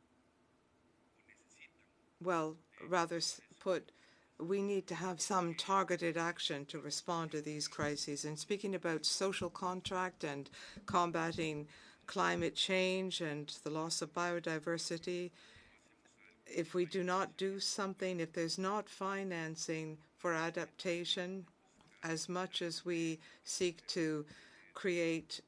well, rather put, we need to have some targeted action to respond to these crises. And speaking about social contract and combating climate change and the loss of biodiversity, if we do not do something, if there's not financing for adaptation, as much as we seek to create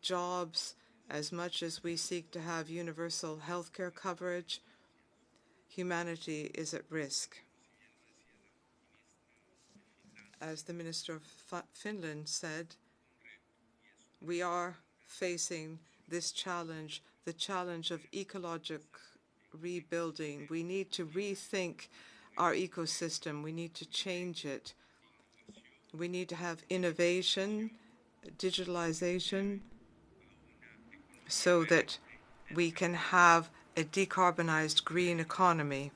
jobs, as much as we seek to have universal healthcare coverage, humanity is at risk. As the Minister of Finland said, we are facing this challenge, the challenge of ecologic rebuilding. We need to rethink our ecosystem. We need to change it. We need to have innovation, digitalization, so that we can have a decarbonized green economy.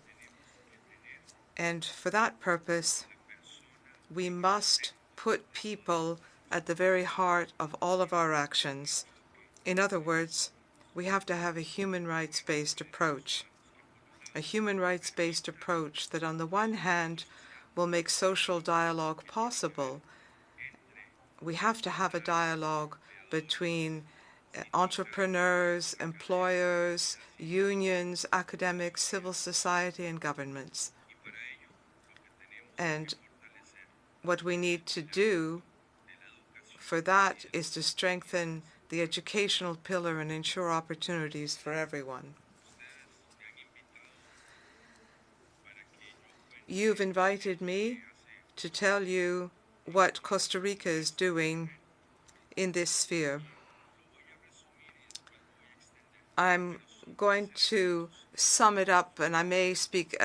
And for that purpose, we must put people at the very heart of all of our actions. In other words, we have to have a human rights-based approach. A human rights-based approach that on the one hand will make social dialogue possible. We have to have a dialogue between entrepreneurs, employers, unions, academics, civil society, and governments. And what we need to do for that is to strengthen the educational pillar and ensure opportunities for everyone. You've invited me to tell you what Costa Rica is doing in this sphere. I'm going to sum it up, and I may speak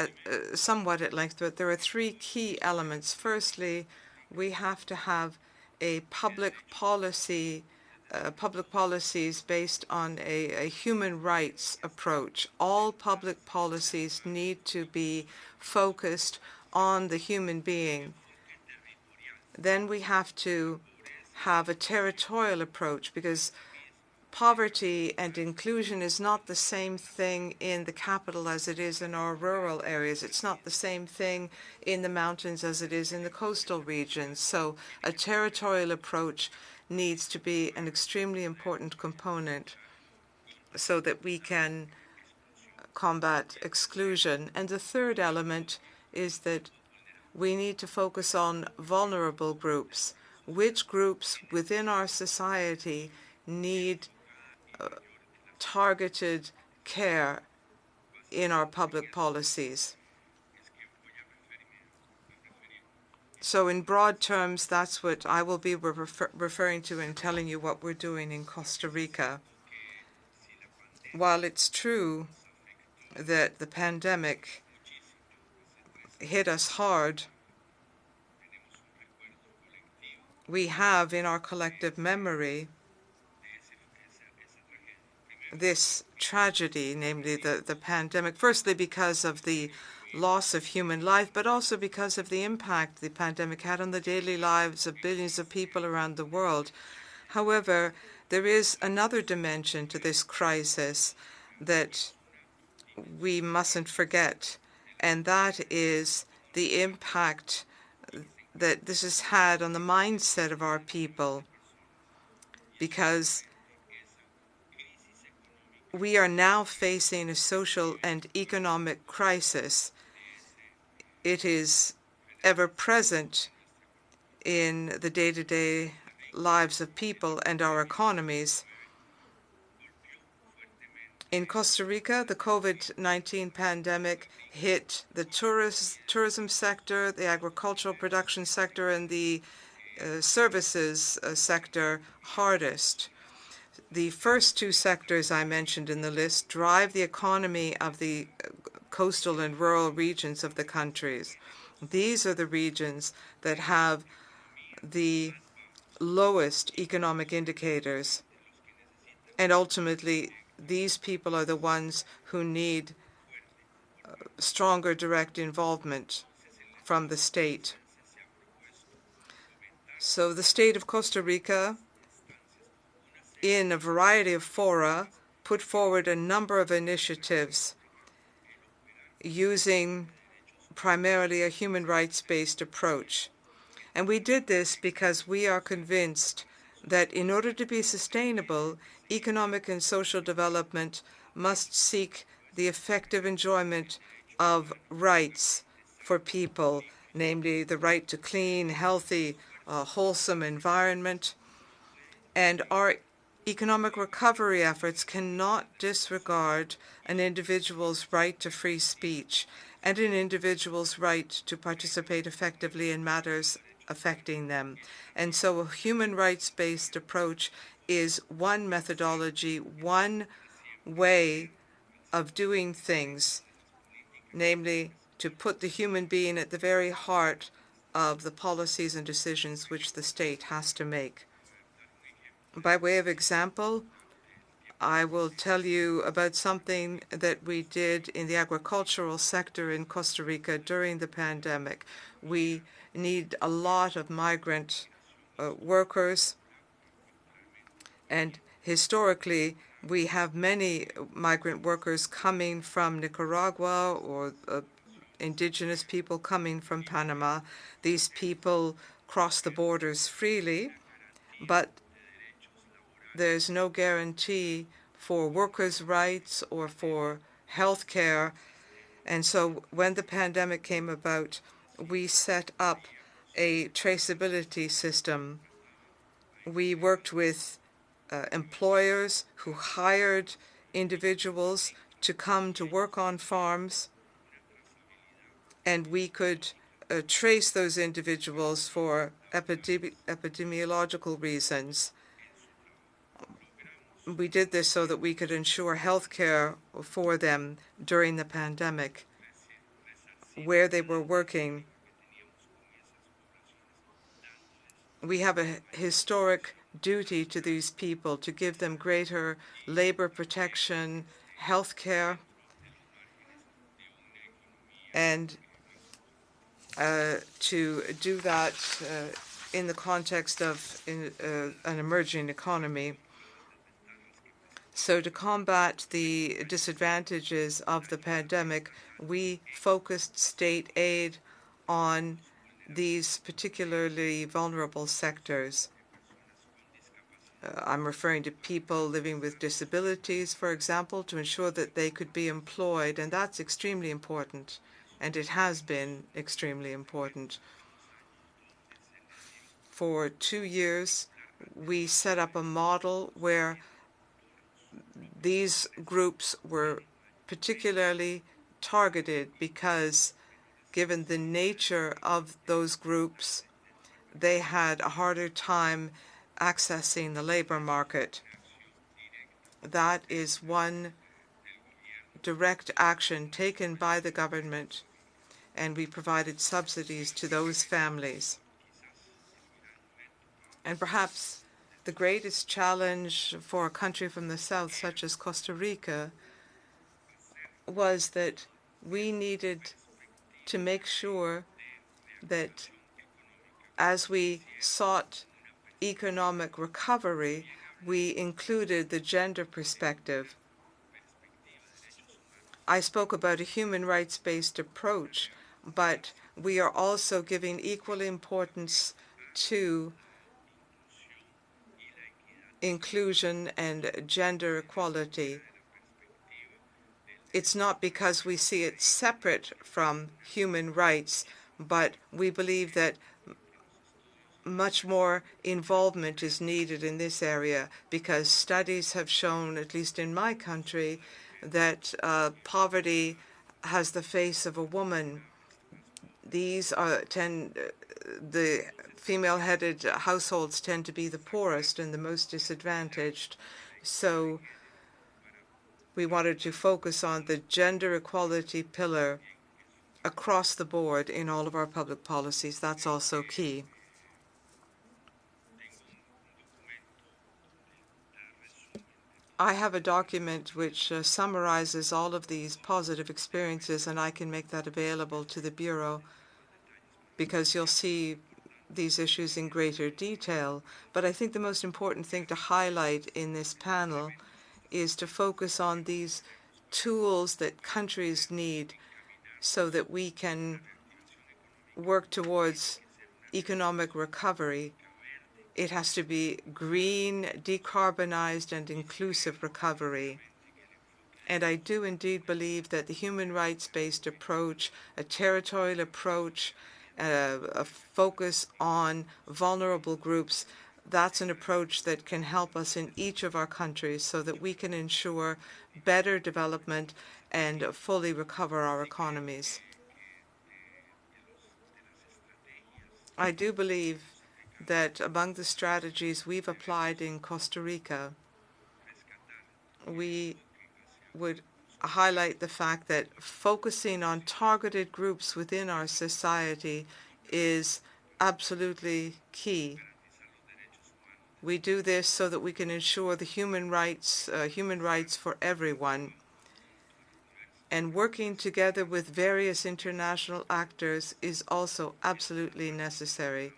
somewhat at length, but there are three key elements. Firstly, we have to have a public policy public policies based on a human rights approach. All public policies need to be focused on the human being. Then we have to have a territorial approach, because poverty and inclusion is not the same thing in the capital as it is in our rural areas. It's not the same thing in the mountains as it is in the coastal regions. So a territorial approach needs to be an extremely important component so that we can combat exclusion. And the third element is that we need to focus on vulnerable groups. Which groups within our society need targeted care in our public policies? So in broad terms, that's what I will be referring to and telling you what we're doing in Costa Rica. While it's true that the pandemic hit us hard, we have in our collective memory this tragedy, namely the pandemic, firstly because of the loss of human life, but also because of the impact the pandemic had on the daily lives of billions of people around the world. However, there is another dimension to this crisis that we mustn't forget, and that is the impact that this has had on the mindset of our people, because we are now facing a social and economic crisis. It is ever present in the day-to-day lives of people and our economies. In Costa Rica, the COVID-19 pandemic hit the tourism sector, the agricultural production sector, and the services sector hardest. The first two sectors I mentioned in the list drive the economy of the coastal and rural regions of the countries. These are the regions that have the lowest economic indicators, and ultimately these people are the ones who need stronger direct involvement from the state. So the state of Costa Rica, in a variety of fora, put forward a number of initiatives using primarily a human rights-based approach. And we did this because we are convinced that in order to be sustainable, economic and social development must seek the effective enjoyment of rights for people, namely the right to clean, healthy, wholesome environment. And our economic recovery efforts cannot disregard an individual's right to free speech and an individual's right to participate effectively in matters affecting them. And so a human rights-based approach is one methodology, one way of doing things, namely to put the human being at the very heart of the policies and decisions which the state has to make. By way of example, I will tell you about something that we did in the agricultural sector in Costa Rica during the pandemic. We need a lot of migrant workers, and historically we have many migrant workers coming from Nicaragua or indigenous people coming from Panama. These people cross the borders freely, but there's no guarantee for workers' rights or for health care. And so when the pandemic came about, we set up a traceability system. We worked with employers who hired individuals to come to work on farms, and we could trace those individuals for epidemiological reasons. We did this so that we could ensure health care for them during the pandemic, where they were working. We have a historic duty to these people to give them greater labor protection, health care, and to do that in the context of an emerging economy. So to combat the disadvantages of the pandemic, we focused state aid on these particularly vulnerable sectors. I'm referring to people living with disabilities, for example, to ensure that they could be employed, and that's extremely important, and it has been extremely important. For 2 years, we set up a model where these groups were particularly targeted because, given the nature of those groups, they had a harder time accessing the labor market. That is one direct action taken by the government, and we provided subsidies to those families. And perhaps the greatest challenge for a country from the south, such as Costa Rica, was that we needed to make sure that as we sought economic recovery, we included the gender perspective. I spoke about a human rights-based approach, but we are also giving equal importance to inclusion and gender equality. It's not because we see it separate from human rights, but we believe that much more involvement is needed in this area, because studies have shown, at least in my country, that poverty has the face of a woman. These the female-headed households tend to be the poorest and the most disadvantaged. So we wanted to focus on the gender equality pillar across the board in all of our public policies. That's also key. I have a document which summarizes all of these positive experiences, and I can make that available to the Bureau, because you'll see these issues in greater detail. But I think the most important thing to highlight in this panel is to focus on these tools that countries need so that we can work towards economic recovery. It has to be green, decarbonized, and inclusive recovery. And I do indeed believe that the human rights-based approach, a territorial approach, a focus on vulnerable groups, that's an approach that can help us in each of our countries so that we can ensure better development and fully recover our economies. I do believe that among the strategies we've applied in Costa Rica, we would highlight the fact that focusing on targeted groups within our society is absolutely key. We do this so that we can ensure the human rights for everyone. And working together with various international actors is also absolutely necessary.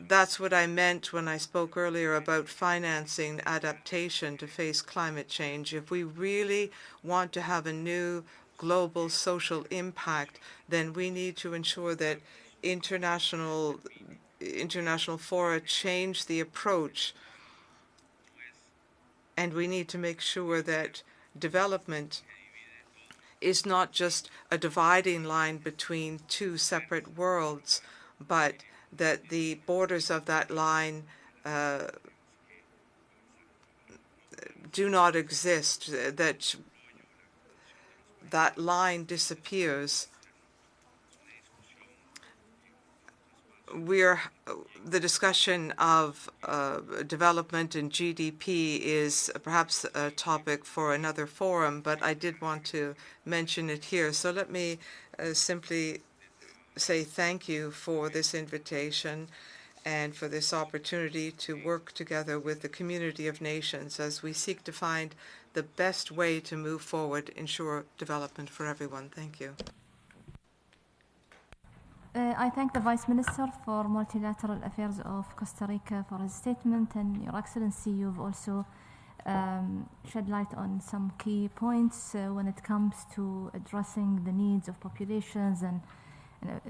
That's what I meant when I spoke earlier about financing adaptation to face climate change. If we really want to have a new global social impact, then we need to ensure that international fora change the approach, and we need to make sure that development is not just a dividing line between two separate worlds, but that the borders of that line do not exist, that that line disappears. The discussion of development and GDP is perhaps a topic for another forum, but I did want to mention it here. So let me simply say thank you for this invitation, and for this opportunity to work together with the community of nations as we seek to find the best way to move forward, ensure development for everyone. Thank you. I thank the Vice Minister for Multilateral Affairs of Costa Rica for his statement, and Your Excellency, you've also shed light on some key points when it comes to addressing the needs of populations and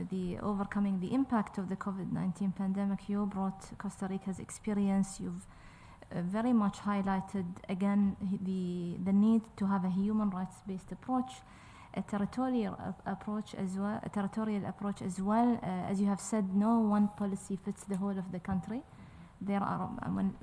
the overcoming the impact of the COVID-19 pandemic. You brought Costa Rica's experience. You've very much highlighted again the need to have a human rights-based approach, a territorial approach as well. As you have said, no one policy fits the whole of the country. There are,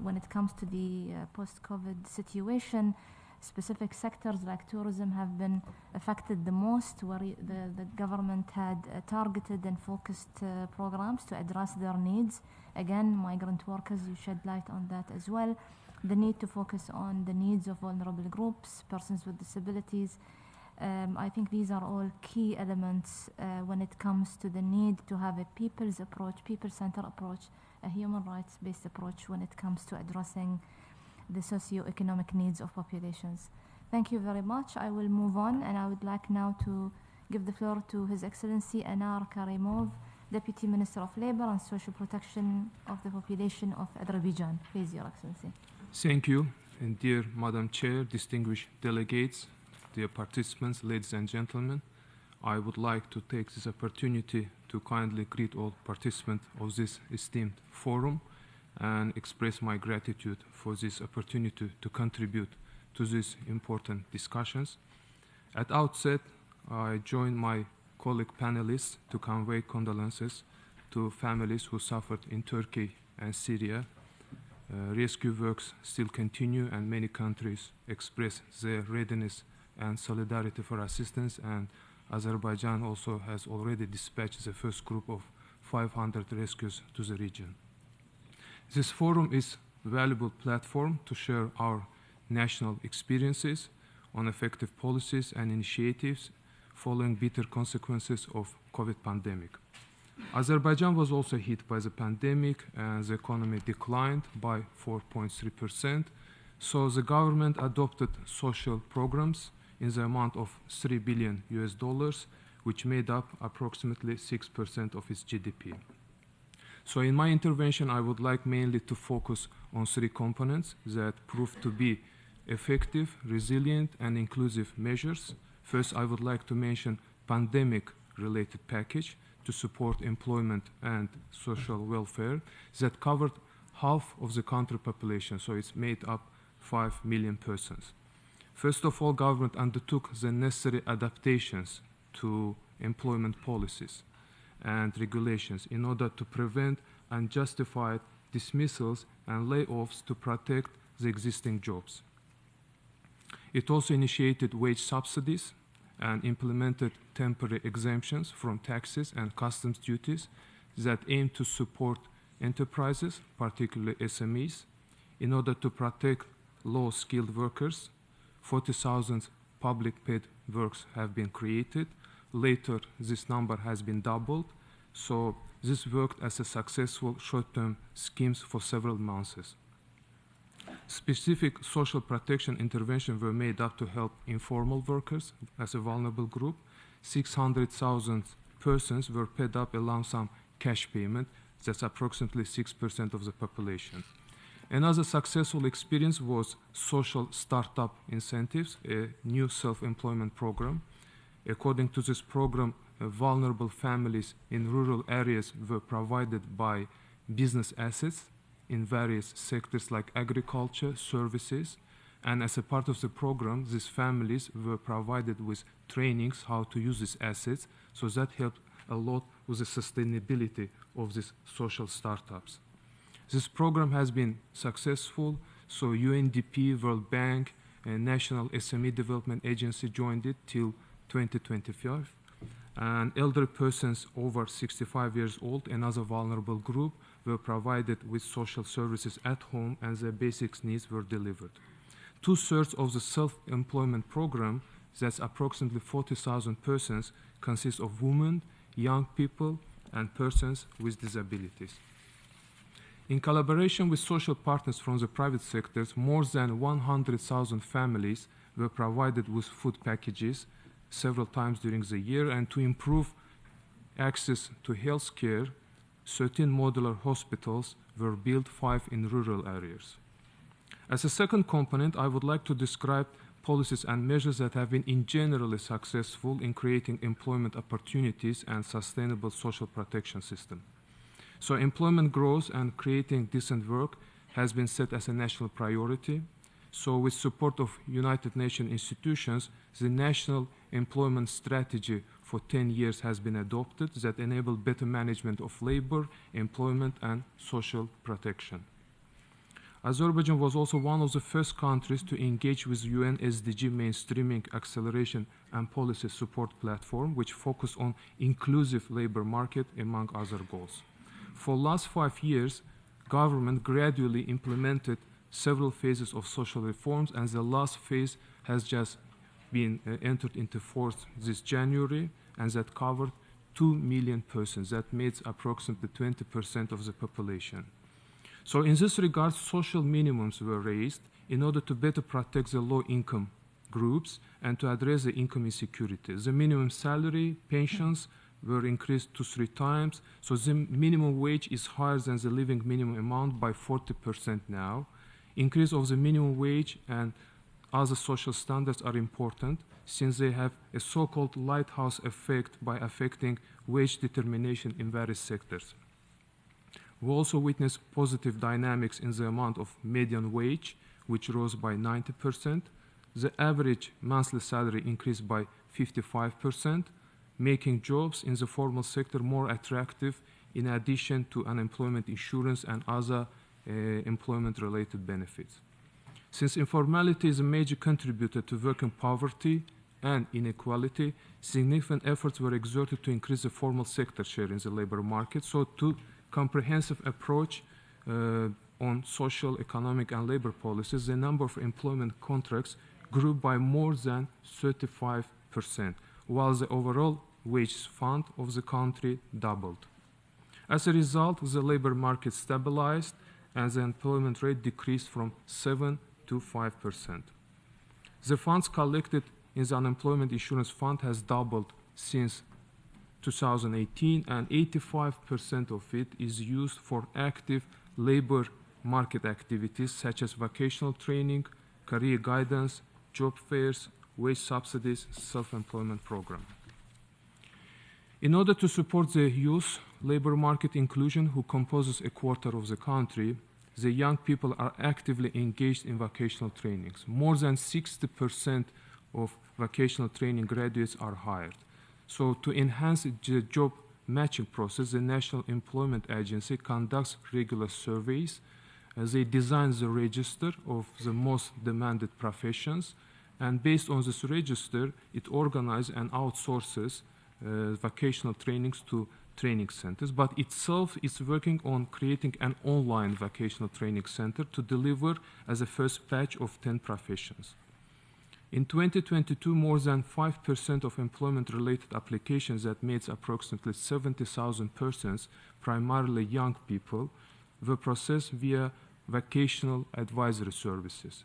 when it comes to the post-COVID situation, specific sectors like tourism have been affected the most, where the government had targeted and focused programs to address their needs. Again, migrant workers, you shed light on that as well. The need to focus on the needs of vulnerable groups, persons with disabilities. I think these are all key elements when it comes to the need to have a people's approach, people-centered approach, a human rights-based approach when it comes to addressing the socio-economic needs of populations. Thank you very much. I will move on, and I would like now to give the floor to His Excellency Anar Karimov, Deputy Minister of Labor and Social Protection of the Population of Azerbaijan. Please, Your Excellency. Thank you, and dear Madam Chair, distinguished delegates, dear participants, ladies and gentlemen. I would like to take this opportunity to kindly greet all participants of this esteemed forum and express my gratitude for this opportunity to contribute to these important discussions. At outset, I join my colleague panelists to convey condolences to families who suffered in Turkey and Syria. Rescue works still continue, and many countries express their readiness and solidarity for assistance, and Azerbaijan also has already dispatched the first group of 500 rescues to the region. This forum is a valuable platform to share our national experiences on effective policies and initiatives following bitter consequences of COVID pandemic. Azerbaijan was also hit by the pandemic, and the economy declined by 4.3%. So the government adopted social programs in the amount of $3 billion, which made up approximately 6% of its GDP. So in my intervention, I would like mainly to focus on three components that proved to be effective, resilient, and inclusive measures. First, I would like to mention pandemic-related package to support employment and social welfare that covered half of the country population, so it's made up 5 million persons. First of all, government undertook the necessary adaptations to employment policies and regulations in order to prevent unjustified dismissals and layoffs to protect the existing jobs. It also initiated wage subsidies and implemented temporary exemptions from taxes and customs duties that aim to support enterprises, particularly SMEs, in order to protect low-skilled workers. 40,000 public paid works have been created. Later, this number has been doubled. So this worked as a successful short-term schemes for several months. Specific social protection interventions were made up to help informal workers as a vulnerable group. 600,000 persons were paid up a lump sum cash payment. That's approximately 6% of the population. Another successful experience was social startup incentives, a new self-employment program. According to this program, vulnerable families in rural areas were provided by business assets in various sectors like agriculture, services, and as a part of the program, these families were provided with trainings how to use these assets, so that helped a lot with the sustainability of these social startups. This program has been successful, so UNDP, World Bank, and National SME Development Agency joined it till 2025. And elder persons over 65 years old, another vulnerable group, were provided with social services at home, and their basic needs were delivered. 2/3 of the self-employment program, that's approximately 40,000 persons, consists of women, young people, and persons with disabilities. In collaboration with social partners from the private sectors, more than 100,000 families were provided with food packages several times during the year, and to improve access to health care, 13 modular hospitals were built, 5 in rural areas. As a second component, I would like to describe policies and measures that have been in generally successful in creating employment opportunities and sustainable social protection system. So employment growth and creating decent work has been set as a national priority. So with support of United Nations institutions, the National Employment Strategy for 10 years has been adopted that enable better management of labor, employment, and social protection. Azerbaijan was also one of the first countries to engage with UN SDG mainstreaming acceleration and policy support platform, which focused on inclusive labor market among other goals. For the last 5 years, government gradually implemented several phases of social reforms, and the last phase has just been entered into force this January, and that covered 2 million persons. That makes approximately 20% of the population. So in this regard, social minimums were raised in order to better protect the low-income groups and to address the income insecurity. The minimum salary, pensions were increased to 3 times, so the minimum wage is higher than the living minimum amount by 40% now. Increase of the minimum wage and other social standards are important since they have a so-called lighthouse effect by affecting wage determination in various sectors. We also witnessed positive dynamics in the amount of median wage, which rose by 90%. The average monthly salary increased by 55%, making jobs in the formal sector more attractive in addition to unemployment insurance and other employment-related benefits. Since informality is a major contributor to working poverty and inequality, significant efforts were exerted to increase the formal sector share in the labor market. So to comprehensive approach on social, economic, and labor policies, the number of employment contracts grew by more than 35%, while the overall wage fund of the country doubled. As a result, the labor market stabilized and the employment rate decreased from 7 to 5%. The funds collected in the unemployment insurance fund has doubled since 2018, and 85% of it is used for active labor market activities such as vocational training, career guidance, job fairs, wage subsidies, self-employment program. In order to support the youth labor market inclusion, who composes a quarter of the country, the young people are actively engaged in vocational trainings. More than 60% of vocational training graduates are hired. So to enhance the job matching process, the National Employment Agency conducts regular surveys. They design the register of the most demanded professions, and based on this register, it organizes and outsources vocational trainings to training centers, but itself is working on creating an online vocational training center to deliver as a first batch of 10 professions. In 2022, more than 5% of employment-related applications that made approximately 70,000 persons, primarily young people, were processed via vocational advisory services.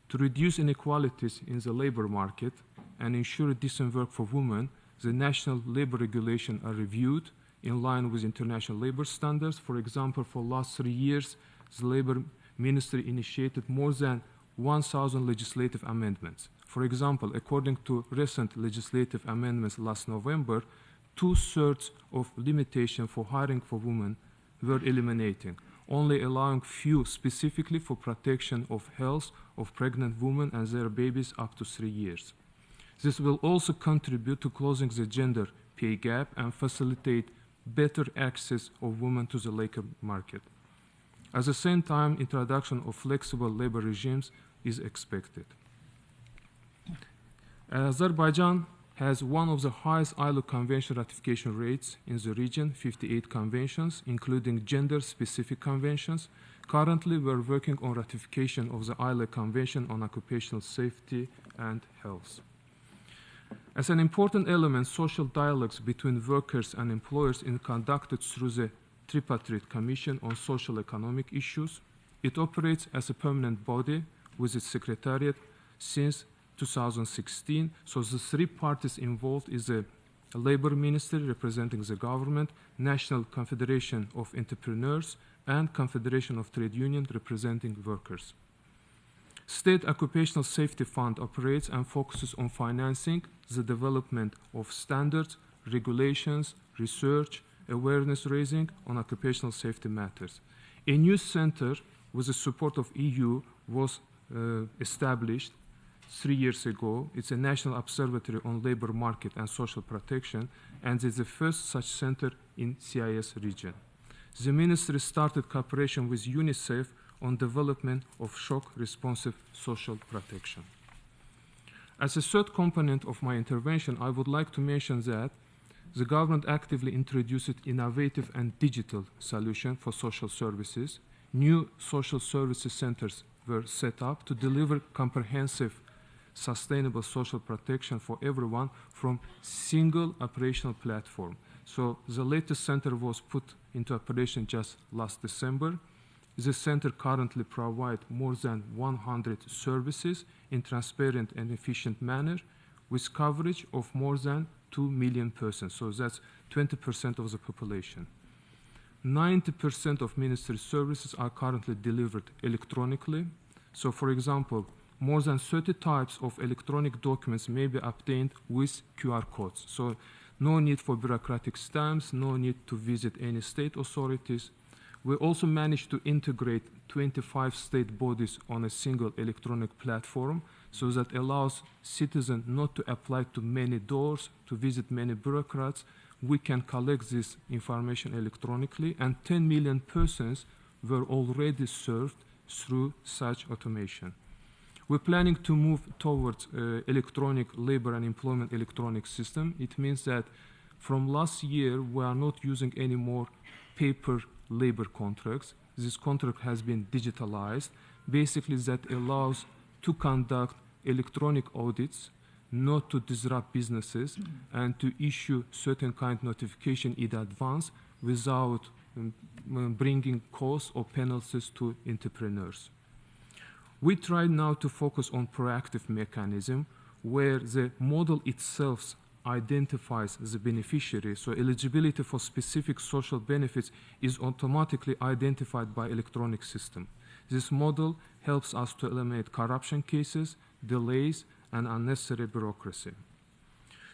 To reduce inequalities in the labor market and ensure decent work for women, the national labor regulations are reviewed in line with international labor standards. For example, for the last 3 years, the Labor Ministry initiated more than 1,000 legislative amendments. For example, according to recent legislative amendments last November, 2/3 of limitation for hiring for women were eliminated, only allowing few specifically for protection of health of pregnant women and their babies up to 3 years. This will also contribute to closing the gender pay gap and facilitate better access of women to the labor market. At the same time, introduction of flexible labor regimes is expected. Azerbaijan has one of the highest ILO convention ratification rates in the region, 58 conventions, including gender-specific conventions. Currently, we're working on ratification of the ILO Convention on Occupational Safety and Health. As an important element, social dialogues between workers and employers is conducted through the Tripartite Commission on Social Economic Issues. It operates as a permanent body with its secretariat since 2016. So the three parties involved is a Labor Ministry representing the government, National Confederation of Entrepreneurs, and Confederation of Trade Unions representing workers. State Occupational Safety Fund operates and focuses on financing the development of standards, regulations, research, awareness raising on occupational safety matters. A new center with the support of EU was established 3 years ago. It's a National Observatory on Labor Market and Social Protection, and it's the first such center in CIS region. The ministry started cooperation with UNICEF on development of shock-responsive social protection. As a third component of my intervention, I would like to mention that the government actively introduced innovative and digital solutions for social services. New social services centers were set up to deliver comprehensive, sustainable social protection for everyone from single operational platform. So the latest center was put into operation just last December. The center currently provides more than 100 services in transparent and efficient manner with coverage of more than 2 million persons. So that's 20% of the population. 90% of ministry services are currently delivered electronically. So for example, more than 30 types of electronic documents may be obtained with QR codes. So no need for bureaucratic stamps, no need to visit any state authorities. We also managed to integrate 25 state bodies on a single electronic platform, so that allows citizens not to apply to many doors, to visit many bureaucrats. We can collect this information electronically, and 10 million persons were already served through such automation. We're planning to move towards electronic labor and employment electronic system. It means that from last year, we are not using any more paper labor contracts. This contract has been digitalized. Basically, that allows to conduct electronic audits, not to disrupt businesses, and to issue certain kind of notification in advance without bringing costs or penalties to entrepreneurs. We try now to focus on proactive mechanism where the model itself identifies the beneficiary, so eligibility for specific social benefits is automatically identified by electronic system. This model helps us to eliminate corruption cases, delays, and unnecessary bureaucracy.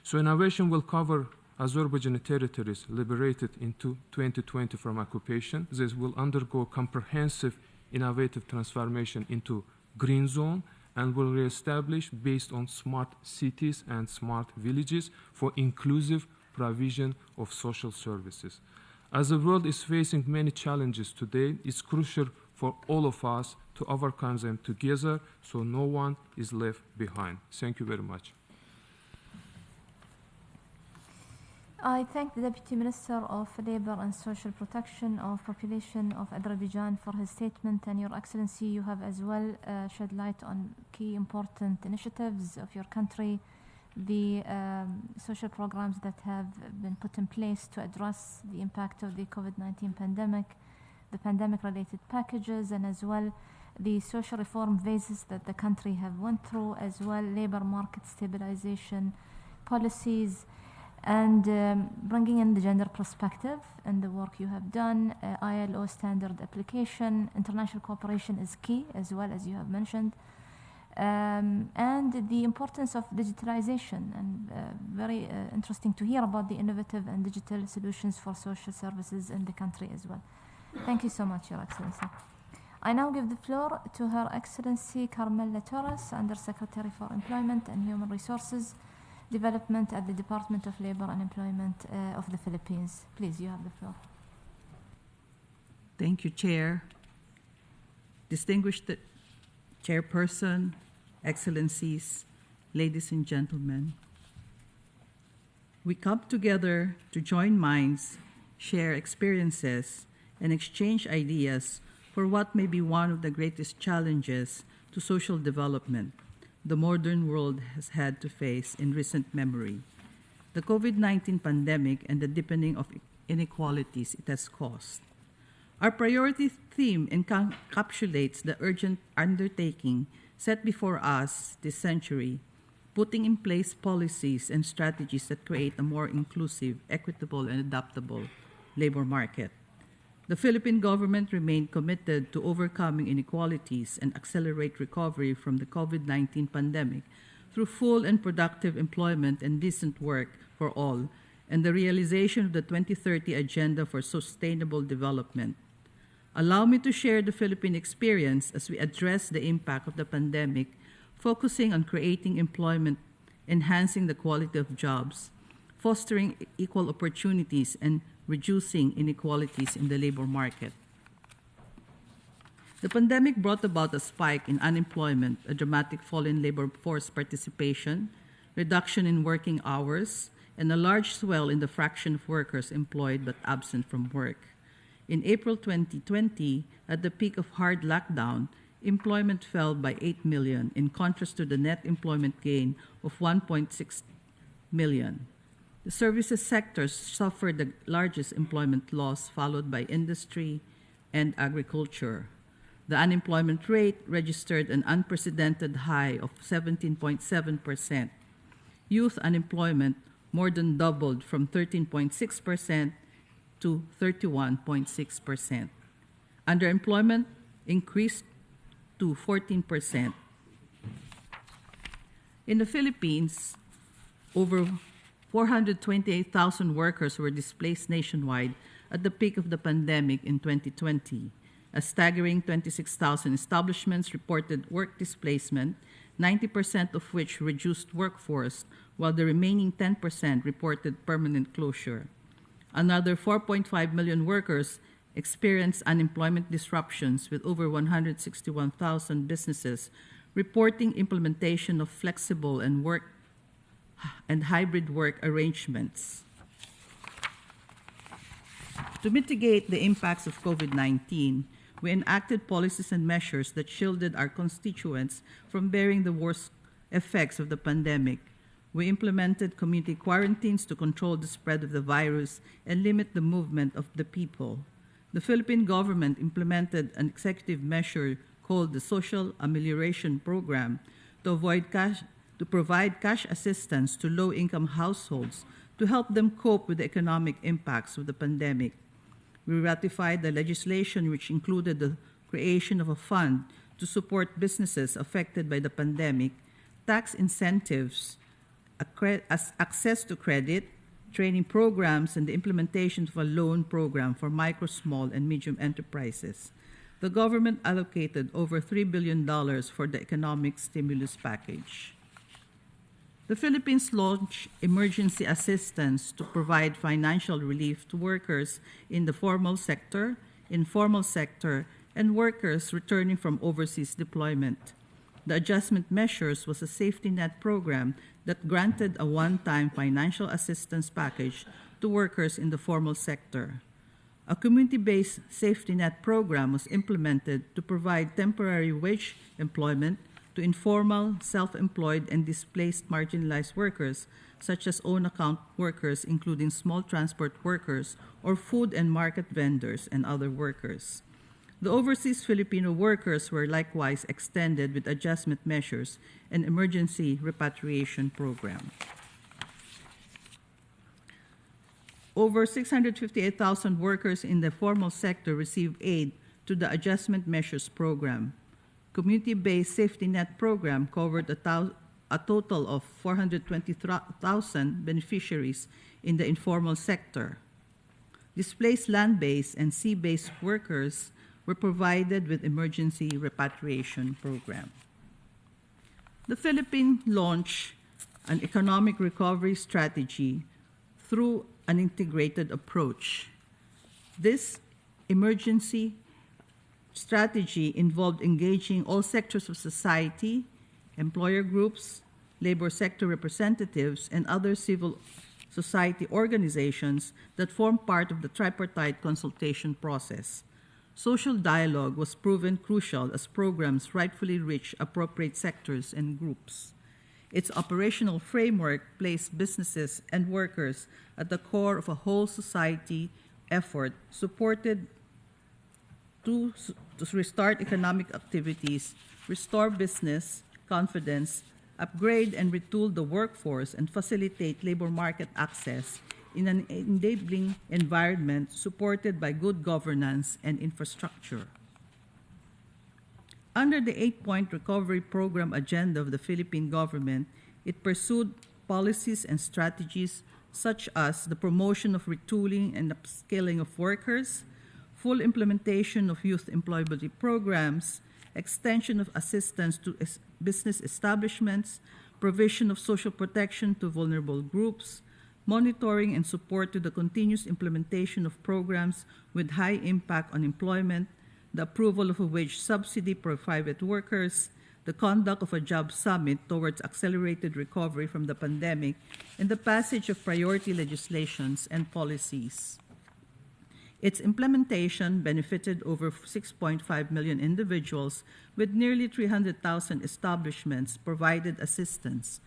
So innovation will cover Azerbaijani territories liberated in 2020 from occupation. This will undergo comprehensive innovative transformation into green zone and will reestablish based on smart cities and smart villages for inclusive provision of social services. As the world is facing many challenges today, it's crucial for all of us to overcome them together so no one is left behind. Thank you very much. I thank the Deputy Minister of Labour and Social Protection of Population of Azerbaijan for his statement, and Your Excellency, you have as well shed light on key important initiatives of your country, the social programs that have been put in place to address the impact of the COVID-19 pandemic, the pandemic-related packages, and as well the social reform phases that the country have went through, as well labour market stabilization policies, and bringing in the gender perspective and the work you have done, ILO standard application, international cooperation is key as well, as you have mentioned, and the importance of digitalization, and very interesting to hear about the innovative and digital solutions for social services in the country as well. Thank you so much, Your Excellency. I now give the floor to Her Excellency Carmela Torres, Under Secretary for Employment and Human Resources Development at the Department of Labor and Employment of the Philippines. Please, you have the floor. Thank you, Chair. Distinguished Chairperson, Excellencies, ladies and gentlemen. We come together to join minds, share experiences, and exchange ideas for what may be one of the greatest challenges to social development the modern world has had to face in recent memory. The COVID-19 pandemic and the deepening of inequalities it has caused. Our priority theme encapsulates the urgent undertaking set before us this century, putting in place policies and strategies that create a more inclusive, equitable, and adaptable labor market. The Philippine government remained committed to overcoming inequalities and accelerate recovery from the COVID-19 pandemic through full and productive employment and decent work for all, and the realization of the 2030 Agenda for Sustainable Development. Allow me to share the Philippine experience as we address the impact of the pandemic, focusing on creating employment, enhancing the quality of jobs, fostering equal opportunities, and reducing inequalities in the labor market. The pandemic brought about a spike in unemployment, a dramatic fall in labor force participation, reduction in working hours, and a large swell in the fraction of workers employed but absent from work. In April 2020, at the peak of hard lockdown, employment fell by 8 million, in contrast to the net employment gain of 1.6 million. The services sector suffered the largest employment loss, followed by industry and agriculture. The unemployment rate registered an unprecedented high of 17.7%. Youth unemployment more than doubled from 13.6% to 31.6%. Underemployment increased to 14%. In the Philippines, over 428,000 workers were displaced nationwide at the peak of the pandemic in 2020. A staggering 26,000 establishments reported work displacement, 90% of which reduced workforce, while the remaining 10% reported permanent closure. Another 4.5 million workers experienced unemployment disruptions, with over 161,000 businesses reporting implementation of flexible and hybrid work arrangements. To mitigate the impacts of COVID-19, we enacted policies and measures that shielded our constituents from bearing the worst effects of the pandemic. We implemented community quarantines to control the spread of the virus and limit the movement of the people. The Philippine government implemented an executive measure called the Social Amelioration Program to provide cash assistance to low-income households to help them cope with the economic impacts of the pandemic. We ratified the legislation which included the creation of a fund to support businesses affected by the pandemic, tax incentives, access to credit, training programs, and the implementation of a loan program for micro, small, and medium enterprises. The government allocated over $3 billion for the economic stimulus package. The Philippines launched emergency assistance to provide financial relief to workers in the formal sector, informal sector, and workers returning from overseas deployment. The adjustment measures was a safety net program that granted a one-time financial assistance package to workers in the formal sector. A community-based safety net program was implemented to provide temporary wage employment to informal, self-employed, and displaced marginalized workers, such as own-account workers, including small transport workers, or food and market vendors and other workers. The overseas Filipino workers were likewise extended with adjustment measures and emergency repatriation program. Over 658,000 workers in the formal sector received aid to the adjustment measures program. Community-based safety net program covered a total of 420,000 beneficiaries in the informal sector. Displaced land-based and sea-based workers were provided with emergency repatriation program. The Philippines launched an economic recovery strategy through an integrated approach. This emergency strategy involved engaging all sectors of society, employer groups, labor sector representatives, and other civil society organizations that form part of the tripartite consultation process. Social dialogue was proven crucial as programs rightfully reach appropriate sectors and groups. Its operational framework placed businesses and workers at the core of a whole society effort supported to restart economic activities, restore business confidence, upgrade and retool the workforce, and facilitate labor market access in an enabling environment supported by good governance and infrastructure. Under the 8-point recovery program agenda of the Philippine government, it pursued policies and strategies such as the promotion of retooling and upskilling of workers, full implementation of youth employability programs, extension of assistance to business establishments, provision of social protection to vulnerable groups, monitoring and support to the continuous implementation of programs with high impact on employment, the approval of a wage subsidy for private workers, the conduct of a job summit towards accelerated recovery from the pandemic, and the passage of priority legislations and policies. Its implementation benefited over 6.5 million individuals, with nearly 300,000 establishments provided assistance.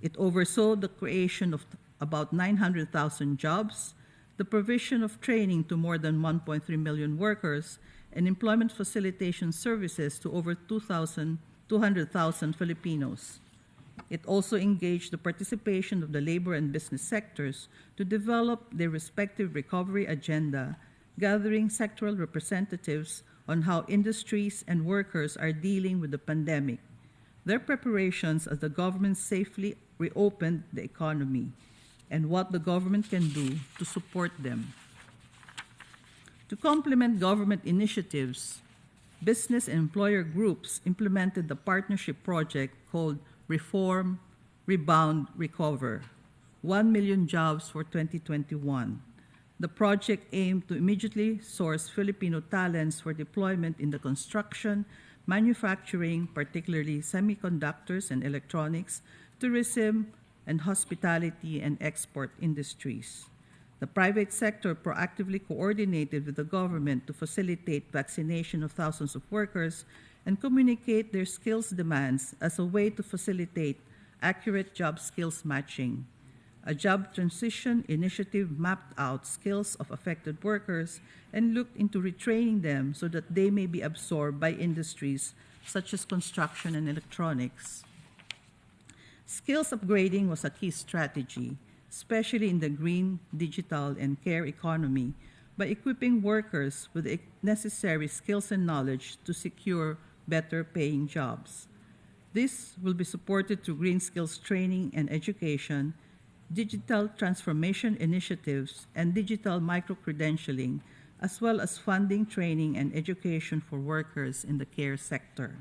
It oversaw the creation of about 900,000 jobs, the provision of training to more than 1.3 million workers, and employment facilitation services to over 200,000 Filipinos. It also engaged the participation of the labor and business sectors to develop their respective recovery agenda, gathering sectoral representatives on how industries and workers are dealing with the pandemic, their preparations as the government safely reopened the economy, and what the government can do to support them. To complement government initiatives, business and employer groups implemented the partnership project called Reform, Rebound, Recover, 1 million jobs for 2021. The project aimed to immediately source Filipino talents for deployment in the construction, manufacturing, particularly semiconductors and electronics, tourism, and hospitality and export industries. The private sector proactively coordinated with the government to facilitate vaccination of thousands of workers and communicate their skills demands as a way to facilitate accurate job skills matching. A job transition initiative mapped out skills of affected workers and looked into retraining them so that they may be absorbed by industries such as construction and electronics. Skills upgrading was a key strategy, especially in the green, digital, and care economy, by equipping workers with the necessary skills and knowledge to secure better paying jobs. This will be supported through green skills training and education, digital transformation initiatives, and digital micro-credentialing, as well as funding, training, and education for workers in the care sector.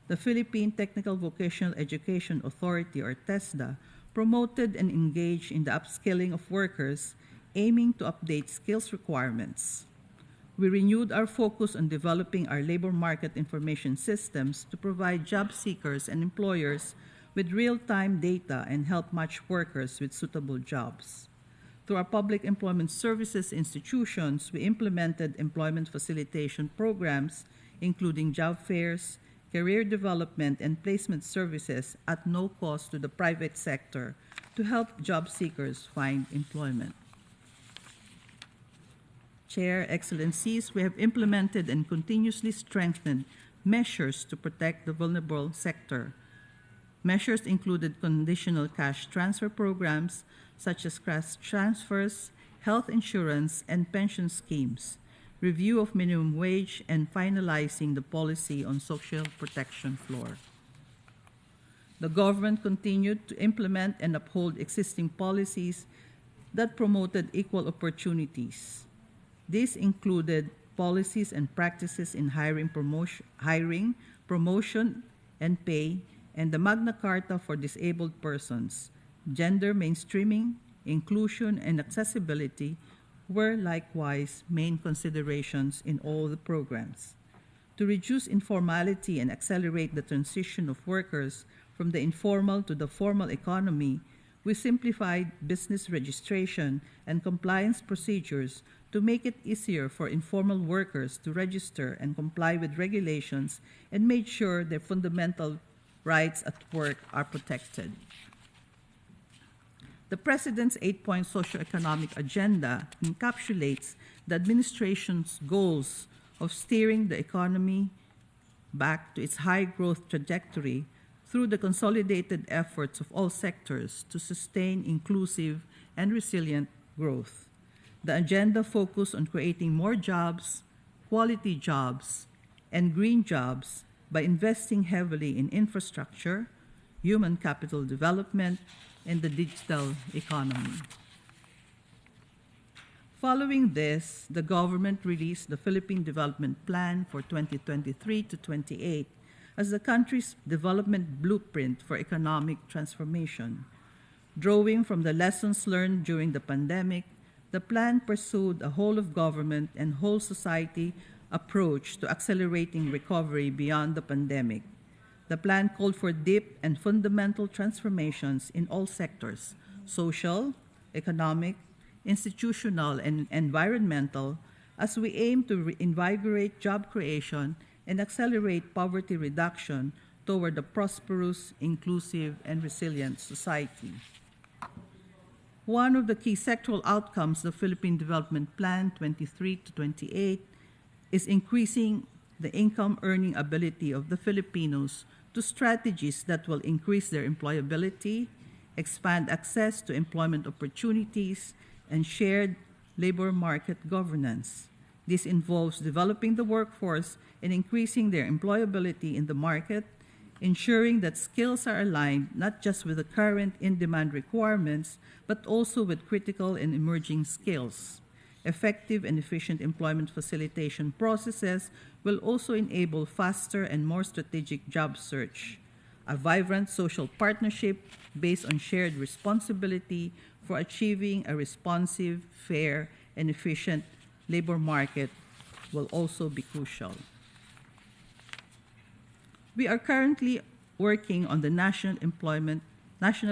The Philippine Technical Vocational Education Authority, or TESDA, promoted and engaged in the upskilling of workers, aiming to update skills requirements. We renewed our focus on developing our labor market information systems to provide job seekers and employers with real-time data and help match workers with suitable jobs. Through our public employment services institutions, we implemented employment facilitation programs, including job fairs, career development, and placement services at no cost to the private sector to help job seekers find employment. Chair, Excellencies, we have implemented and continuously strengthened measures to protect the vulnerable sector. Measures included conditional cash transfer programs such as cash transfers, health insurance, and pension schemes, review of minimum wage, and finalizing the policy on social protection floor. The government continued to implement and uphold existing policies that promoted equal opportunities. These included policies and practices in hiring, promotion, and pay, and the Magna Carta for disabled persons. Gender mainstreaming, inclusion, and accessibility were likewise main considerations in all the programs. To reduce informality and accelerate the transition of workers from the informal to the formal economy, we simplified business registration and compliance procedures to make it easier for informal workers to register and comply with regulations, and made sure their fundamental rights at work are protected. The President's 8-point socioeconomic agenda encapsulates the administration's goals of steering the economy back to its high growth trajectory through the consolidated efforts of all sectors to sustain inclusive and resilient growth. The agenda focused on creating more jobs, quality jobs, and green jobs by investing heavily in infrastructure, human capital development, and the digital economy. Following this, the government released the Philippine Development Plan for 2023 to 28 as the country's development blueprint for economic transformation. Drawing from the lessons learned during the pandemic, the plan pursued a whole-of-government and whole-society approach to accelerating recovery beyond the pandemic. The plan called for deep and fundamental transformations in all sectors: social, economic, institutional, and environmental, as we aim to reinvigorate job creation and accelerate poverty reduction toward a prosperous, inclusive, and resilient society. One of the key sectoral outcomes of the Philippine Development Plan 23 to 28 is increasing the income earning ability of the Filipinos to strategies that will increase their employability, expand access to employment opportunities, and shared labor market governance. This involves developing the workforce and increasing their employability in the market, ensuring that skills are aligned not just with the current in-demand requirements, but also with critical and emerging skills. Effective and efficient employment facilitation processes will also enable faster and more strategic job search. A vibrant social partnership based on shared responsibility for achieving a responsive, fair, and efficient labor market will also be crucial. We are currently working on the National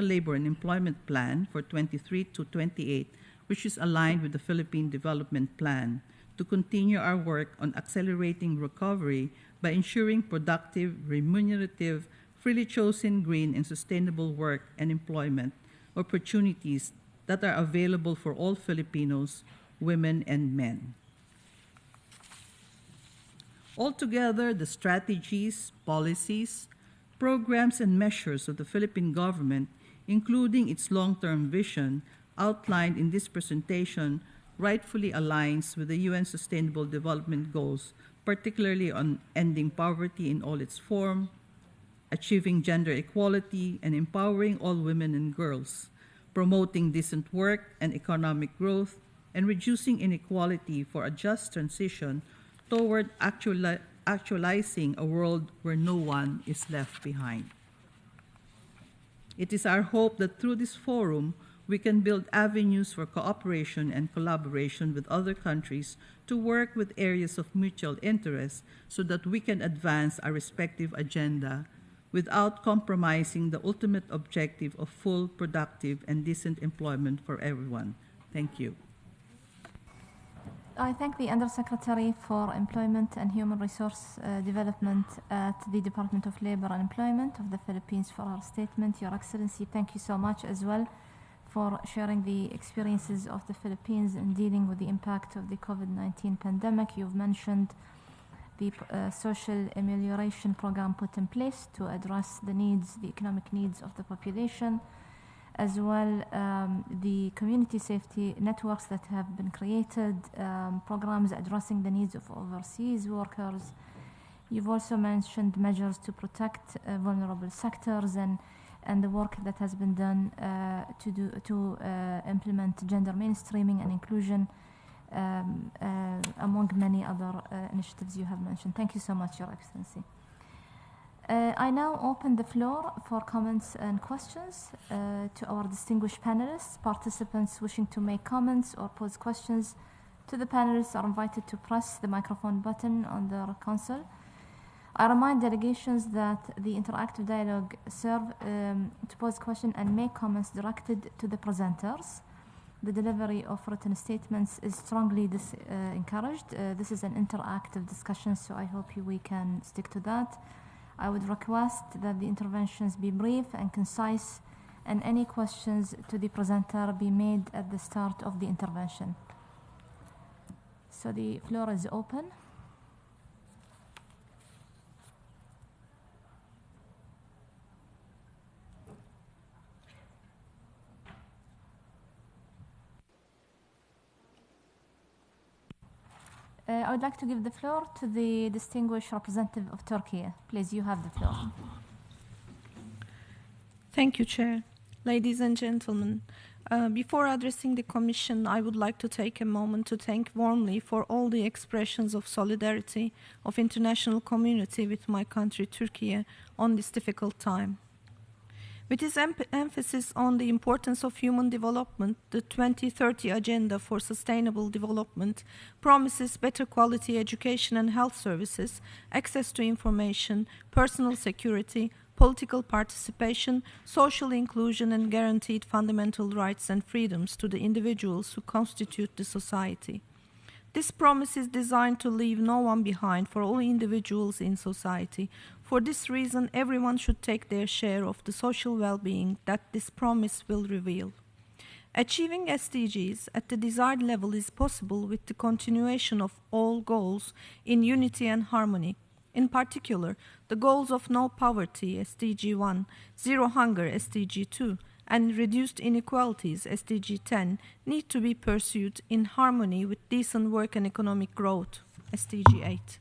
Labor and Employment Plan for 23 to 28, which is aligned with the Philippine Development Plan, to continue our work on accelerating recovery by ensuring productive, remunerative, freely chosen green and sustainable work and employment opportunities that are available for all Filipinos, women and men. Altogether, the strategies, policies, programs, and measures of the Philippine government, including its long-term vision outlined in this presentation, rightfully aligns with the UN Sustainable Development Goals, particularly on ending poverty in all its forms, achieving gender equality, and empowering all women and girls, promoting decent work and economic growth, and reducing inequality for a just transition toward actualizing a world where no one is left behind. It is our hope that through this forum, we can build avenues for cooperation and collaboration with other countries to work with areas of mutual interest so that we can advance our respective agenda without compromising the ultimate objective of full, productive, and decent employment for everyone. Thank you. I thank the Undersecretary for Employment and Human Resource Development at the Department of Labor and Employment of the Philippines for her statement. Your Excellency, thank you so much as well for sharing the experiences of the Philippines in dealing with the impact of the COVID-19 pandemic. You've mentioned the social amelioration program put in place to address the needs, the economic needs of the population, as well the community safety networks that have been created, programs addressing the needs of overseas workers. You've also mentioned measures to protect vulnerable sectors and the work that has been done to implement gender mainstreaming and inclusion, among many other initiatives you have mentioned. Thank you so much, Your Excellency. I now open the floor for comments and questions to our distinguished panelists. Participants wishing to make comments or pose questions to the panelists are invited to press the microphone button on their console. I remind delegations that the interactive dialogue serve to pose questions and make comments directed to the presenters. The delivery of written statements is strongly encouraged. This is an interactive discussion, so I hope we can stick to that. I would request that the interventions be brief and concise, and any questions to the presenter be made at the start of the intervention. So the floor is open. I would like to give the floor to the distinguished representative of Turkey. Please, you have the floor. Thank you, Chair. Ladies and gentlemen, before addressing the Commission, I would like to take a moment to thank warmly for all the expressions of solidarity of international community with my country, Turkey, on this difficult time. With its emphasis on the importance of human development, the 2030 Agenda for Sustainable Development promises better quality education and health services, access to information, personal security, political participation, social inclusion, and guaranteed fundamental rights and freedoms to the individuals who constitute the society. This promise is designed to leave no one behind for all individuals in society. For this reason, everyone should take their share of the social well-being that this promise will reveal. Achieving SDGs at the desired level is possible with the continuation of all goals in unity and harmony. In particular, the goals of no poverty, SDG 1, zero hunger, SDG 2, and reduced inequalities, SDG 10, need to be pursued in harmony with decent work and economic growth, SDG 8.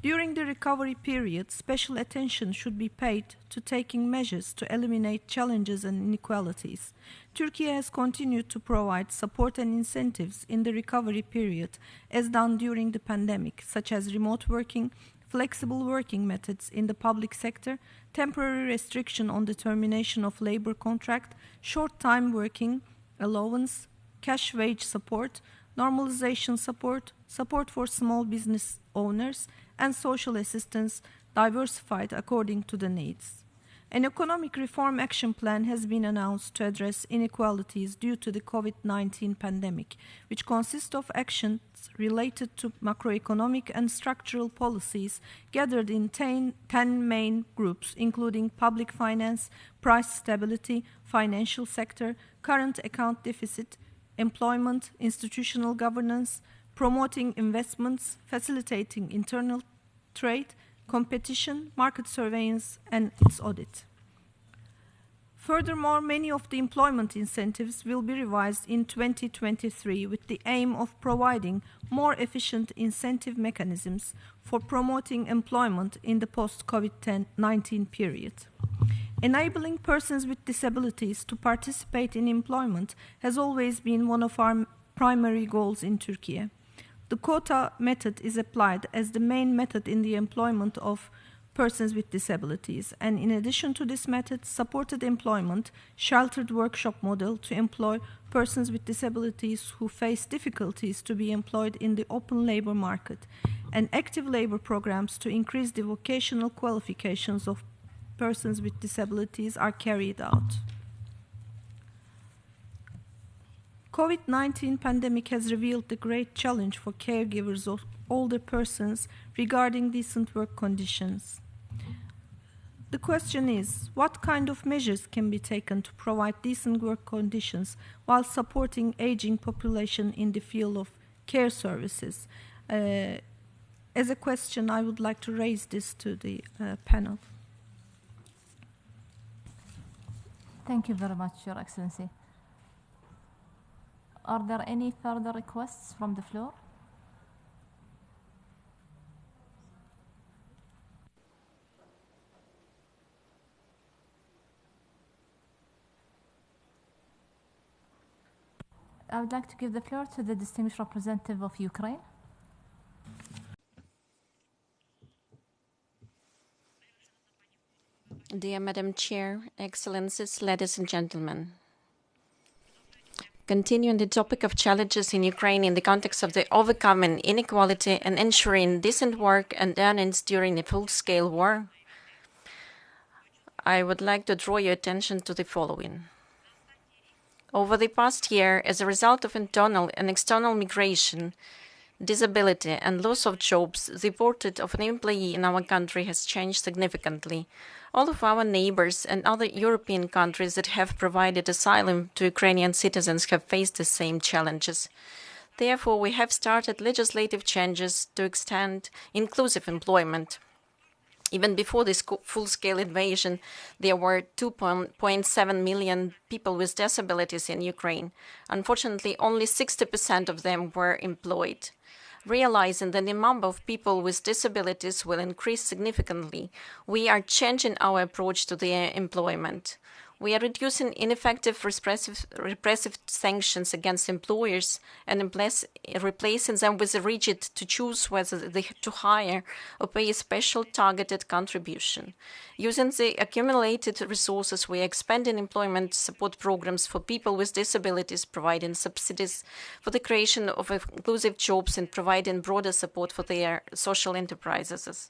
During the recovery period, special attention should be paid to taking measures to eliminate challenges and inequalities. Turkey has continued to provide support and incentives in the recovery period, as done during the pandemic, such as remote working, flexible working methods in the public sector, temporary restriction on the termination of labor contract, short-time working allowance, cash wage support, normalization support, support for small business owners, and social assistance diversified according to the needs. An economic reform action plan has been announced to address inequalities due to the COVID-19 pandemic, which consists of actions related to macroeconomic and structural policies gathered in 10 main groups, including public finance, price stability, financial sector, current account deficit, employment, institutional governance, promoting investments, facilitating internal trade, competition, market surveillance, and its audit. Furthermore, many of the employment incentives will be revised in 2023 with the aim of providing more efficient incentive mechanisms for promoting employment in the post-COVID-19 period. Enabling persons with disabilities to participate in employment has always been one of our primary goals in Turkey. The quota method is applied as the main method in the employment of persons with disabilities, and in addition to this method, supported employment, sheltered workshop model to employ persons with disabilities who face difficulties to be employed in the open labor market, and active labor programs to increase the vocational qualifications of persons with disabilities are carried out. COVID-19 pandemic has revealed the great challenge for caregivers of older persons regarding decent work conditions. The question is, what kind of measures can be taken to provide decent work conditions while supporting aging population in the field of care services? As a question, I would like to raise this to the panel. Thank you very much, Your Excellency. Are there any further requests from the floor? I would like to give the floor to the distinguished representative of Ukraine. Dear Madam Chair, Excellencies, ladies and gentlemen. Continuing the topic of challenges in Ukraine in the context of the overcoming inequality and ensuring decent work and earnings during a full-scale war, I would like to draw your attention to the following. Over the past year, as a result of internal and external migration, disability, and loss of jobs, the portrait of an employee in our country has changed significantly. All of our neighbors and other European countries that have provided asylum to Ukrainian citizens have faced the same challenges. Therefore, we have started legislative changes to extend inclusive employment. Even before this full-scale invasion, there were 2.7 million people with disabilities in Ukraine. Unfortunately, only 60% of them were employed. Realizing that the number of people with disabilities will increase significantly, we are changing our approach to their employment. We are reducing ineffective repressive sanctions against employers and replacing them with a rigid to choose whether to hire or pay a special targeted contribution. Using the accumulated resources, we are expanding employment support programs for people with disabilities, providing subsidies for the creation of inclusive jobs and providing broader support for their social enterprises.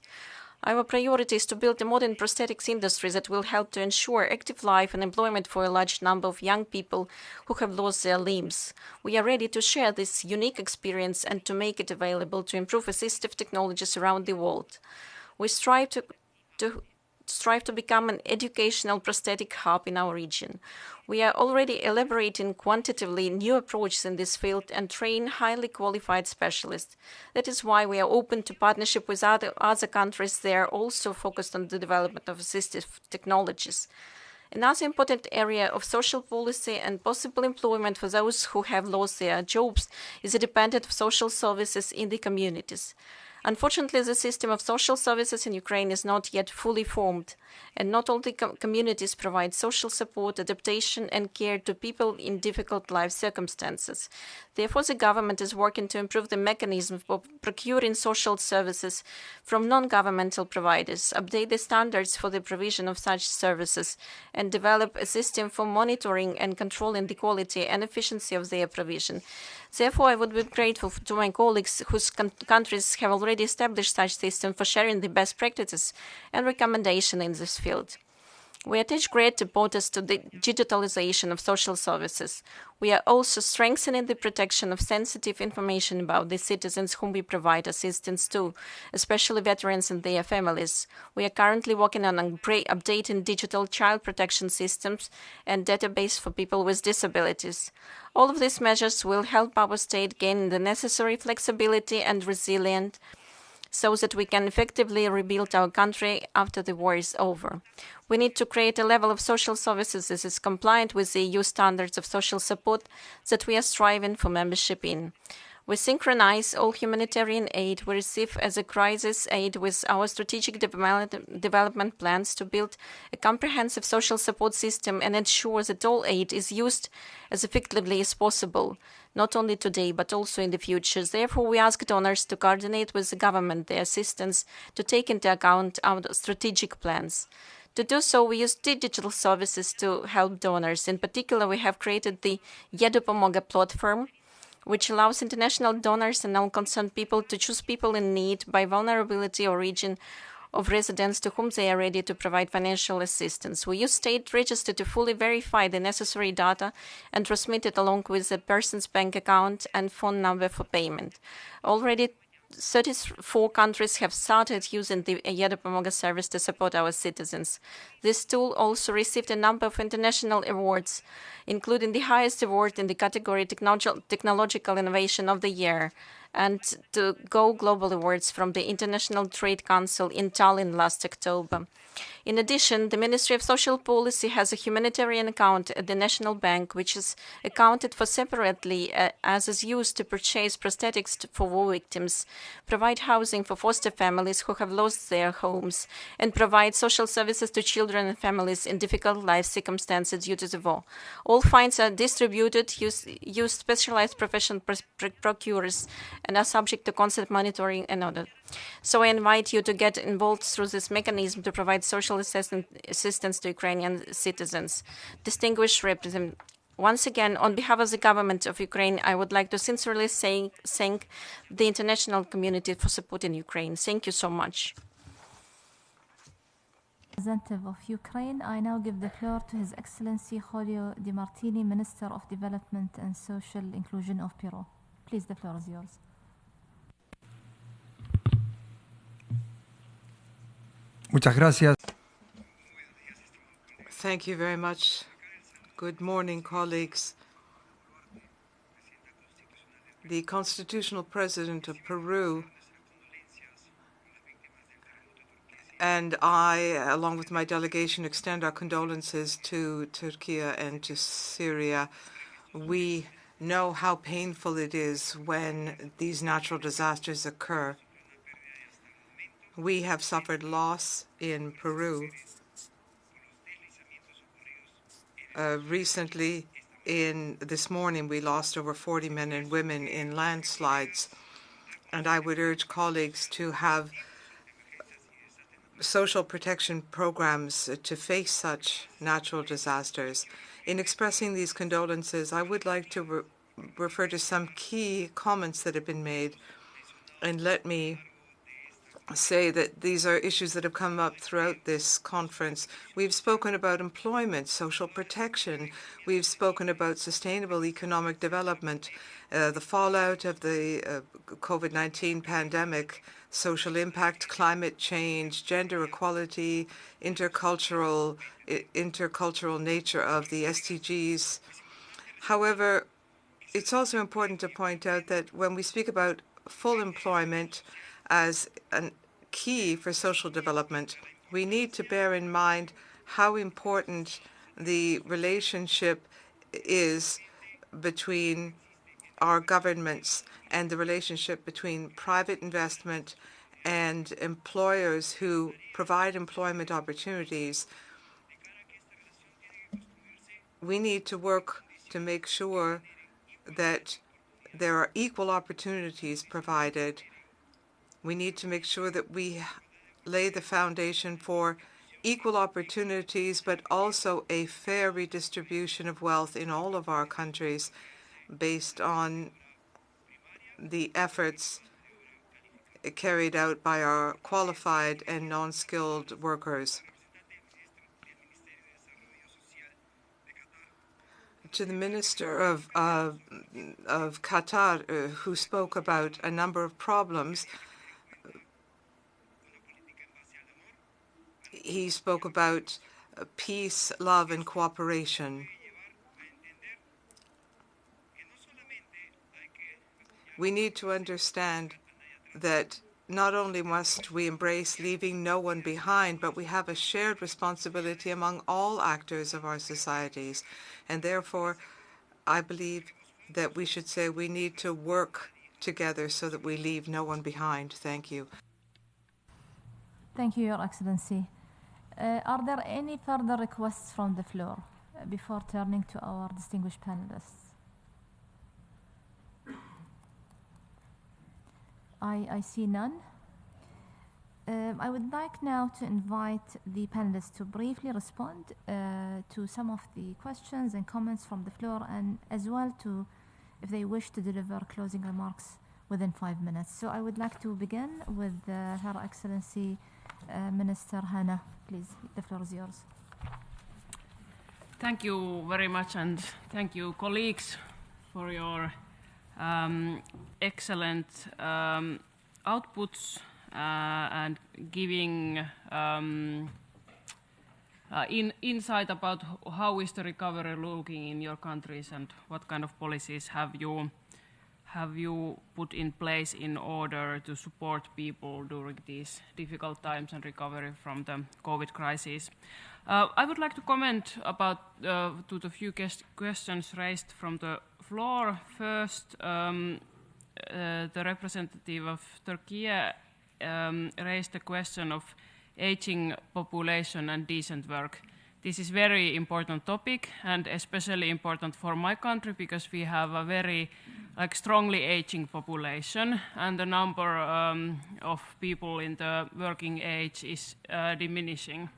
Our priority is to build a modern prosthetics industry that will help to ensure active life and employment for a large number of young people who have lost their limbs. We are ready to share this unique experience and to make it available to improve assistive technologies around the world. We strive to become an educational prosthetic hub in our region. We are already elaborating quantitatively new approaches in this field and train highly qualified specialists. That is why we are open to partnership with other countries that are also focused on the development of assistive technologies. Another important area of social policy and possible employment for those who have lost their jobs is the dependence of social services in the communities. Unfortunately, the system of social services in Ukraine is not yet fully formed, and not all the communities provide social support, adaptation, and care to people in difficult life circumstances. Therefore, the government is working to improve the mechanism for procuring social services from non-governmental providers, update the standards for the provision of such services, and develop a system for monitoring and controlling the quality and efficiency of their provision. Therefore, I would be grateful to my colleagues whose countries have already established such systems for sharing the best practices and recommendations in this field. We attach great importance to the digitalization of social services. We are also strengthening the protection of sensitive information about the citizens whom we provide assistance to, especially veterans and their families. We are currently working on updating digital child protection systems and database for people with disabilities. All of these measures will help our state gain the necessary flexibility and resilience so that we can effectively rebuild our country after the war is over. We need to create a level of social services that is compliant with the EU standards of social support that we are striving for membership in. We synchronize all humanitarian aid we receive as a crisis aid with our strategic development plans to build a comprehensive social support system and ensure that all aid is used as effectively as possible, not only today but also in the future. Therefore, we ask donors to coordinate with the government their assistance to take into account our strategic plans. To do so, we use digital services to help donors. In particular, we have created the Yedopomoga platform, which allows international donors and non-concerned people to choose people in need by vulnerability or region of residence to whom they are ready to provide financial assistance. We use state register to fully verify the necessary data and transmit it along with the person's bank account and phone number for payment. Already 34 countries have started using the Yedopomoga service to support our citizens. This tool also received a number of international awards, including the highest award in the category Technological Innovation of the Year, and the Go Global Awards from the International Trade Council in Tallinn last October. In addition, the Ministry of Social Policy has a humanitarian account at the National Bank, which is accounted for separately as is used to purchase prosthetics for war victims, provide housing for foster families who have lost their homes, and provide social services to children and families in difficult life circumstances due to the war. All funds are distributed, use specialized professional procurers, and are subject to constant monitoring and audit. So I invite you to get involved through this mechanism to provide social assistance to Ukrainian citizens. Distinguished representatives, once again, on behalf of the government of Ukraine, I would like to sincerely thank the international community for supporting Ukraine. Thank you so much. Representative of Ukraine, I now give the floor to His Excellency Julio Di Martini, Minister of Development and Social Inclusion of Peru. Please, the floor is yours. Muchas gracias. Thank you very much. Good morning, colleagues. The Constitutional President of Peru and I, along with my delegation, extend our condolences to Turkey and to Syria. We know how painful it is when these natural disasters occur. We have suffered loss in Peru. Recently, this morning, we lost over 40 men and women in landslides, and I would urge colleagues to have social protection programs to face such natural disasters. In expressing these condolences, I would like to refer to some key comments that have been made, and let me say that these are issues that have come up throughout this conference. We've spoken about employment, social protection. We've spoken about sustainable economic development, the fallout of the COVID-19 pandemic, social impact, climate change, gender equality, intercultural nature of the SDGs. However, it's also important to point out that when we speak about full employment as a key for social development, we need to bear in mind how important the relationship is between our governments and the relationship between private investment and employers who provide employment opportunities. We need to work to make sure that there are equal opportunities provided. We need to make sure that we lay the foundation for equal opportunities, but also a fair redistribution of wealth in all of our countries based on the efforts carried out by our qualified and non-skilled workers. To the Minister of Qatar, who spoke about a number of problems, he spoke about peace, love, and cooperation. We need to understand that not only must we embrace leaving no one behind, but we have a shared responsibility among all actors of our societies. And therefore, I believe that we should say we need to work together so that we leave no one behind. Thank you. Thank you, Your Excellency. Are there any further requests from the floor before turning to our distinguished panelists? I see none. I would like now to invite the panelists to briefly respond to some of the questions and comments from the floor, and as well to, if they wish to deliver closing remarks within 5 minutes. So I would like to begin with Her Excellency Minister Hannah. Please, the floor is yours. Thank you very much, and thank you, colleagues, for your excellent outputs and giving insight about how is the recovery looking in your countries and what kind of policies have you put in place in order to support people during these difficult times and recovery from the COVID crisis. I would like to comment about to the few questions raised from the floor. First, the representative of Turkey raised the question of aging population and decent work. This is very important topic, and especially important for my country because we have a very strongly aging population, and the number of people in the working age is diminishing.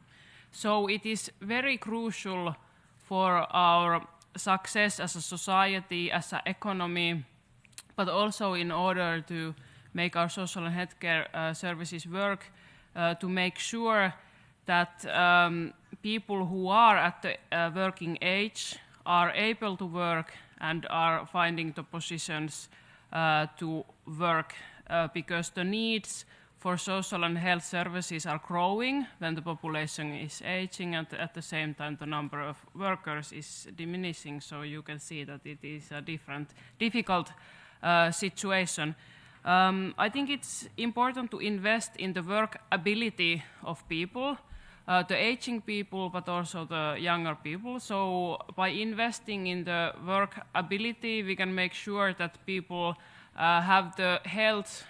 So it is very crucial for our success as a society, as an economy, but also in order to make our social and healthcare services work, to make sure that people who are at the working age are able to work and are finding the positions to work, because the needs for social and health services are growing when the population is aging, and at the same time the number of workers is diminishing. So you can see that it is a difficult situation. I think it's important to invest in the work ability of people, the aging people, but also the younger people. So by investing in the work ability, we can make sure that people have the health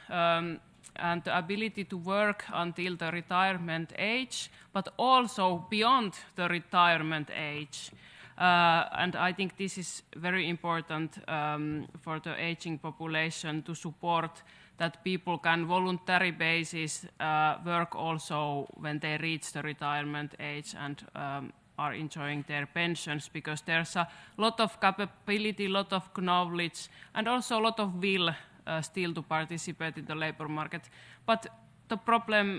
and the ability to work until the retirement age, but also beyond the retirement age. And I think this is very important for the aging population to support that people can voluntary basis work also when they reach the retirement age and are enjoying their pensions, because there's a lot of capability, lot of knowledge, and also a lot of will still to participate in the labor market. But the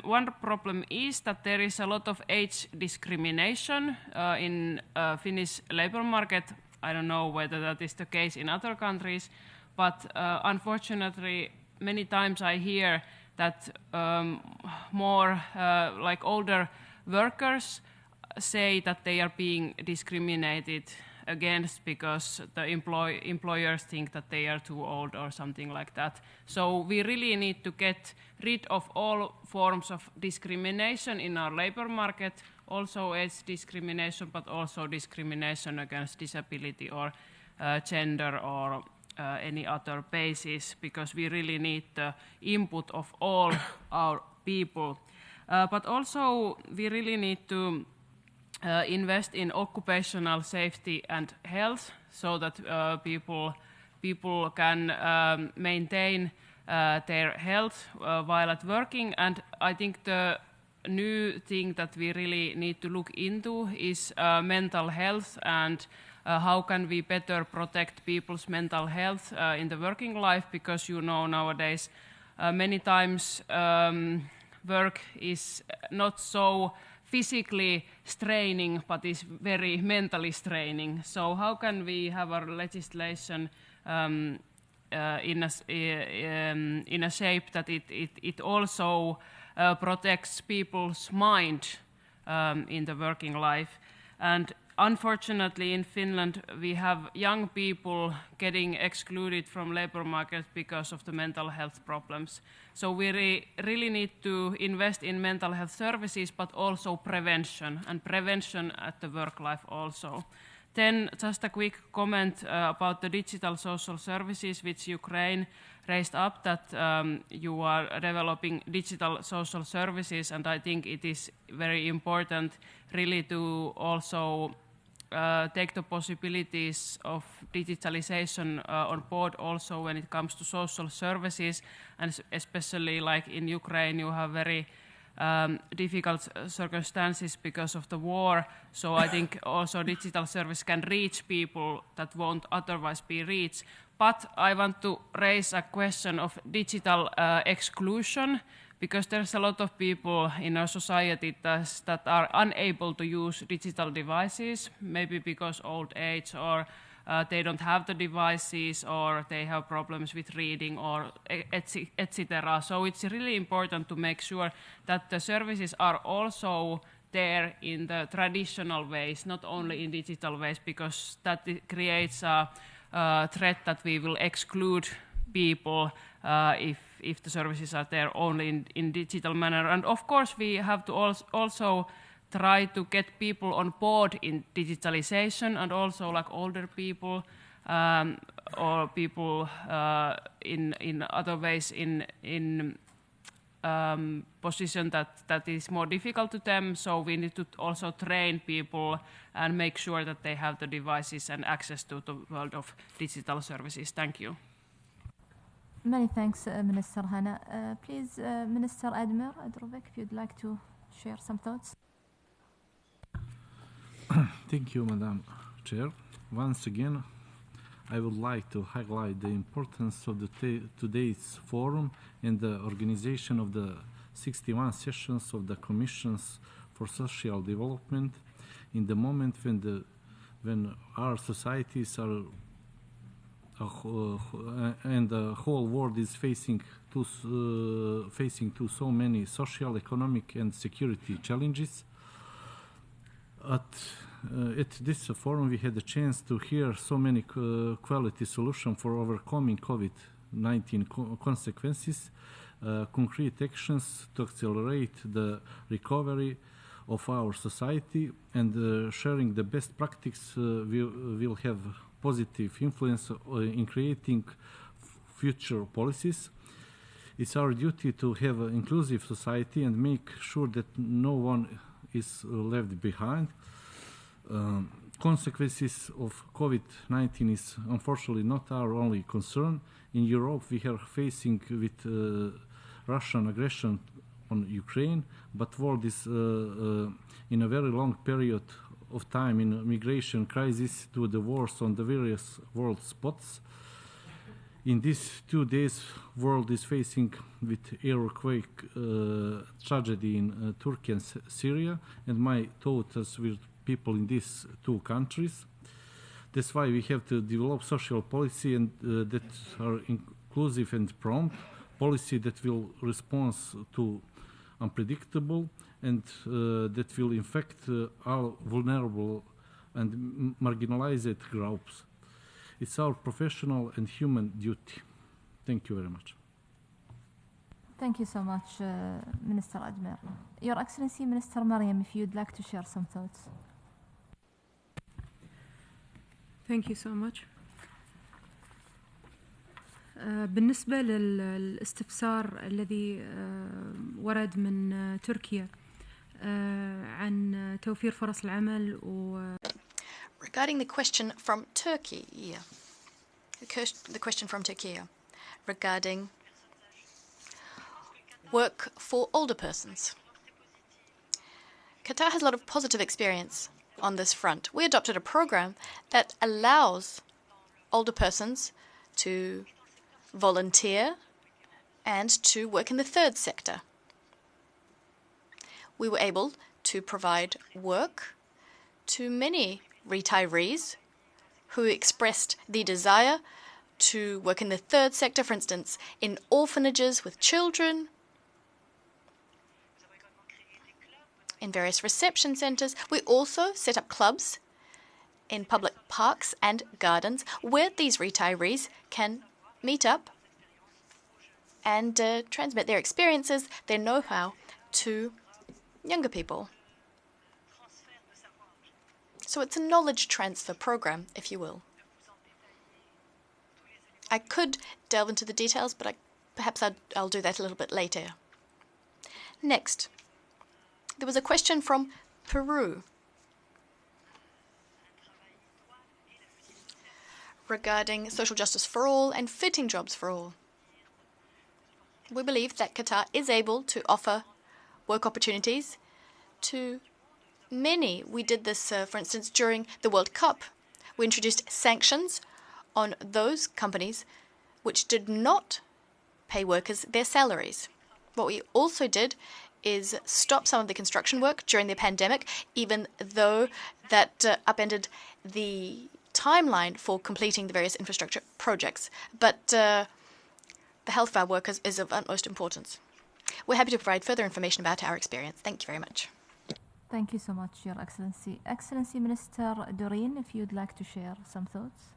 one problem is that there is a lot of age discrimination in Finnish labor market. I don't know whether that is the case in other countries, but unfortunately, many times I hear that more like older workers say that they are being discriminated against because the employers think that they are too old or something like that. So we really need to get rid of all forms of discrimination in our labor market, also age discrimination, but also discrimination against disability or gender or any other basis, because we really need the input of all our people. But also we really need to invest in occupational safety and health so that people can maintain their health while at working. And I think the new thing that we really need to look into is mental health and how can we better protect people's mental health in the working life, because you know nowadays many times work is not so physically straining, but is very mentally straining. So how can we have our legislation in a shape that it also protects people's mind in the working life? And unfortunately, in Finland, we have young people getting excluded from labor market because of the mental health problems. So we really need to invest in mental health services, but also prevention, and prevention at the work life also. Then just a quick comment about the digital social services, which Ukraine raised up, that you are developing digital social services, and I think it is very important really to also take the possibilities of digitalization on board also when it comes to social services, and especially like in Ukraine you have very difficult circumstances because of the war. So I think also digital service can reach people that won't otherwise be reached. But I want to raise a question of digital exclusion, because there's a lot of people in our society that are unable to use digital devices, maybe because old age, or they don't have the devices, or they have problems with reading, or etc. So it's really important to make sure that the services are also there in the traditional ways, not only in digital ways, because that creates a threat that we will exclude people if the services are there only in digital manner. And of course we have to also try to get people on board in digitalization, and also like older people or people in other ways in position that is more difficult to them. So we need to also train people and make sure that they have the devices and access to the world of digital services. Thank you. Many thanks, Minister Hannah. Please, Minister Admir Adrovik, if you'd like to share some thoughts. Thank you, Madam Chair. Once again, I would like to highlight the importance of today's forum and the organization of the 61 sessions of the Commissions for Social Development in the moment when our societies are and the whole world is facing facing so many social, economic, and security challenges. At this forum, we had a chance to hear so many quality solutions for overcoming COVID-19 consequences, concrete actions to accelerate the recovery of our society, and sharing the best practice will have positive influence in creating future policies. It's our duty to have an inclusive society and make sure that no one is left behind. Consequences of COVID-19 is unfortunately not our only concern. In Europe, we are facing with Russian aggression on Ukraine, but world is in a very long period of time in a migration crisis to the wars on the various world spots. In these 2 days, world is facing with earthquake tragedy in Turkey and Syria, and my thoughts with people in these 2 countries. That's why we have to develop social policy and that are inclusive and prompt, policy that will respond to unpredictable and that will affect all vulnerable and marginalized groups. It's our professional and human duty. Thank you very much. Thank you so much, Minister Ajmer. Your Excellency, Minister Mariam, if you'd like to share some thoughts. Thank you so much. بالنسبة للاستفسار الذي ورد من تركيا عن توفير فرص العمل Regarding the question from Turkey, the question from Turkey regarding work for older persons. Qatar has a lot of positive experience on this front. We adopted a program that allows older persons to volunteer and to work in the third sector. We were able to provide work to many retirees who expressed the desire to work in the third sector, for instance, in orphanages with children, in various reception centers. We also set up clubs in public parks and gardens where these retirees can meet up and transmit their experiences, their know-how to younger people. So it's a knowledge transfer program, if you will. I could delve into the details, but perhaps I'll do that a little bit later. Next, there was a question from Peru regarding social justice for all and fitting jobs for all. We believe that Qatar is able to offer work opportunities to many. We did this, for instance, during the World Cup. We introduced sanctions on those companies which did not pay workers their salaries. What we also did is stop some of the construction work during the pandemic, even though that upended the timeline for completing the various infrastructure projects. But the health of our workers is of utmost importance. We're happy to provide further information about our experience. Thank you very much. Thank you so much, Your Excellency. Excellency Minister Doreen, if you'd like to share some thoughts.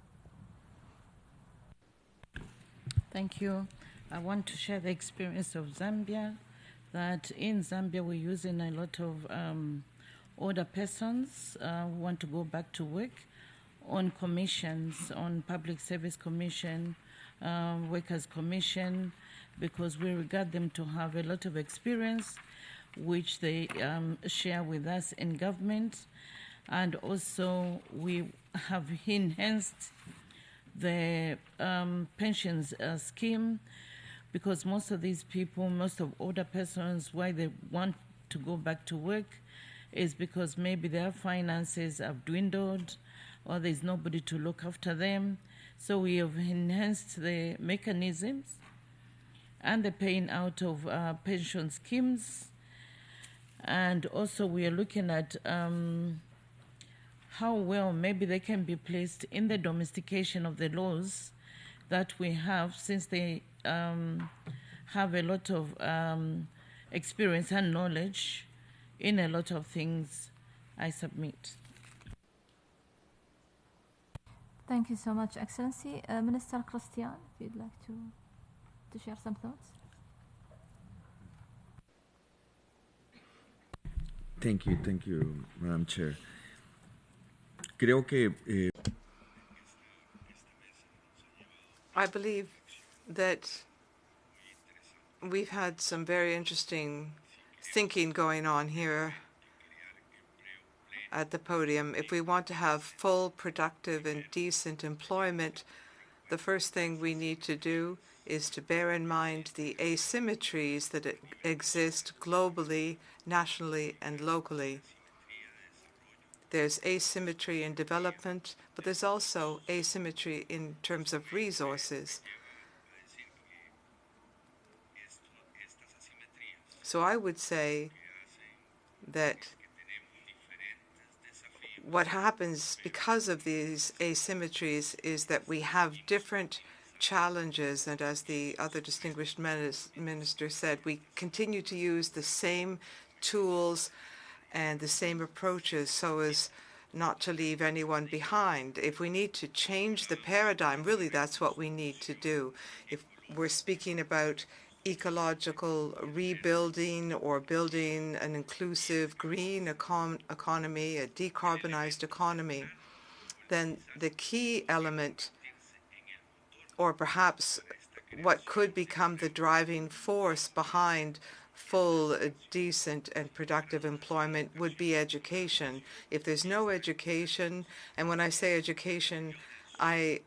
Thank you. I want to share the experience of Zambia, that in Zambia we're using a lot of older persons who want to go back to work on commissions, on Public Service Commission, Workers' Commission, because we regard them to have a lot of experience which they share with us in government. And also we have enhanced the pensions scheme, because most of these people, most of older persons, why they want to go back to work is because maybe their finances have dwindled or there's nobody to look after them. So we have enhanced the mechanisms and the paying out of pension schemes. And also we are looking at how well maybe they can be placed in the domestication of the laws that we have, since they have a lot of experience and knowledge in a lot of things. I submit. Thank you so much, Excellency. Minister Christian, if you'd like to share some thoughts. Thank you, Madam Chair. Creo que I believe that we've had some very interesting thinking going on here at the podium. If we want to have full, productive, and decent employment, the first thing we need to do is to bear in mind the asymmetries that exist globally, nationally, and locally. There's asymmetry in development, but there's also asymmetry in terms of resources. So I would say that what happens because of these asymmetries is that we have different challenges, and as the other distinguished minister said, we continue to use the same tools and the same approaches so as not to leave anyone behind. If we need to change the paradigm, really that's what we need to do. If we're speaking about ecological rebuilding or building an inclusive green economy, a decarbonized economy, then the key element, or perhaps what could become the driving force behind full, decent, and productive employment would be education. If there's no education, and when I say education, I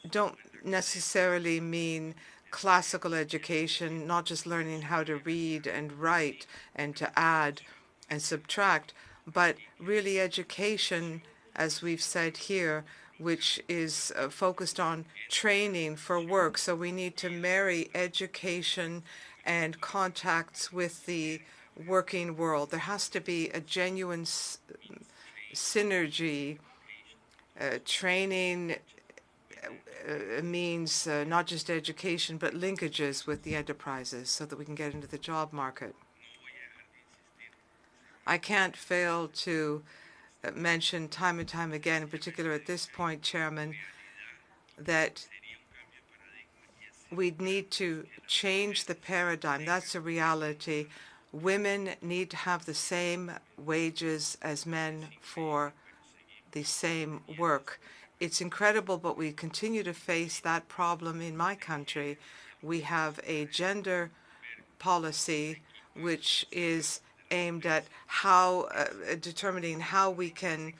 don't necessarily mean classical education, not just learning how to read and write and to add and subtract, but really education, as we've said here, which is focused on training for work. So we need to marry education and contacts with the working world. There has to be a genuine synergy. Training means not just education, but linkages with the enterprises so that we can get into the job market. I can't fail to mention time and time again, in particular at this point, Chairman, that we need to change the paradigm. That's a reality. Women need to have the same wages as men for the same work. It's incredible, but we continue to face that problem in my country. We have a gender policy which is aimed at how determining how we can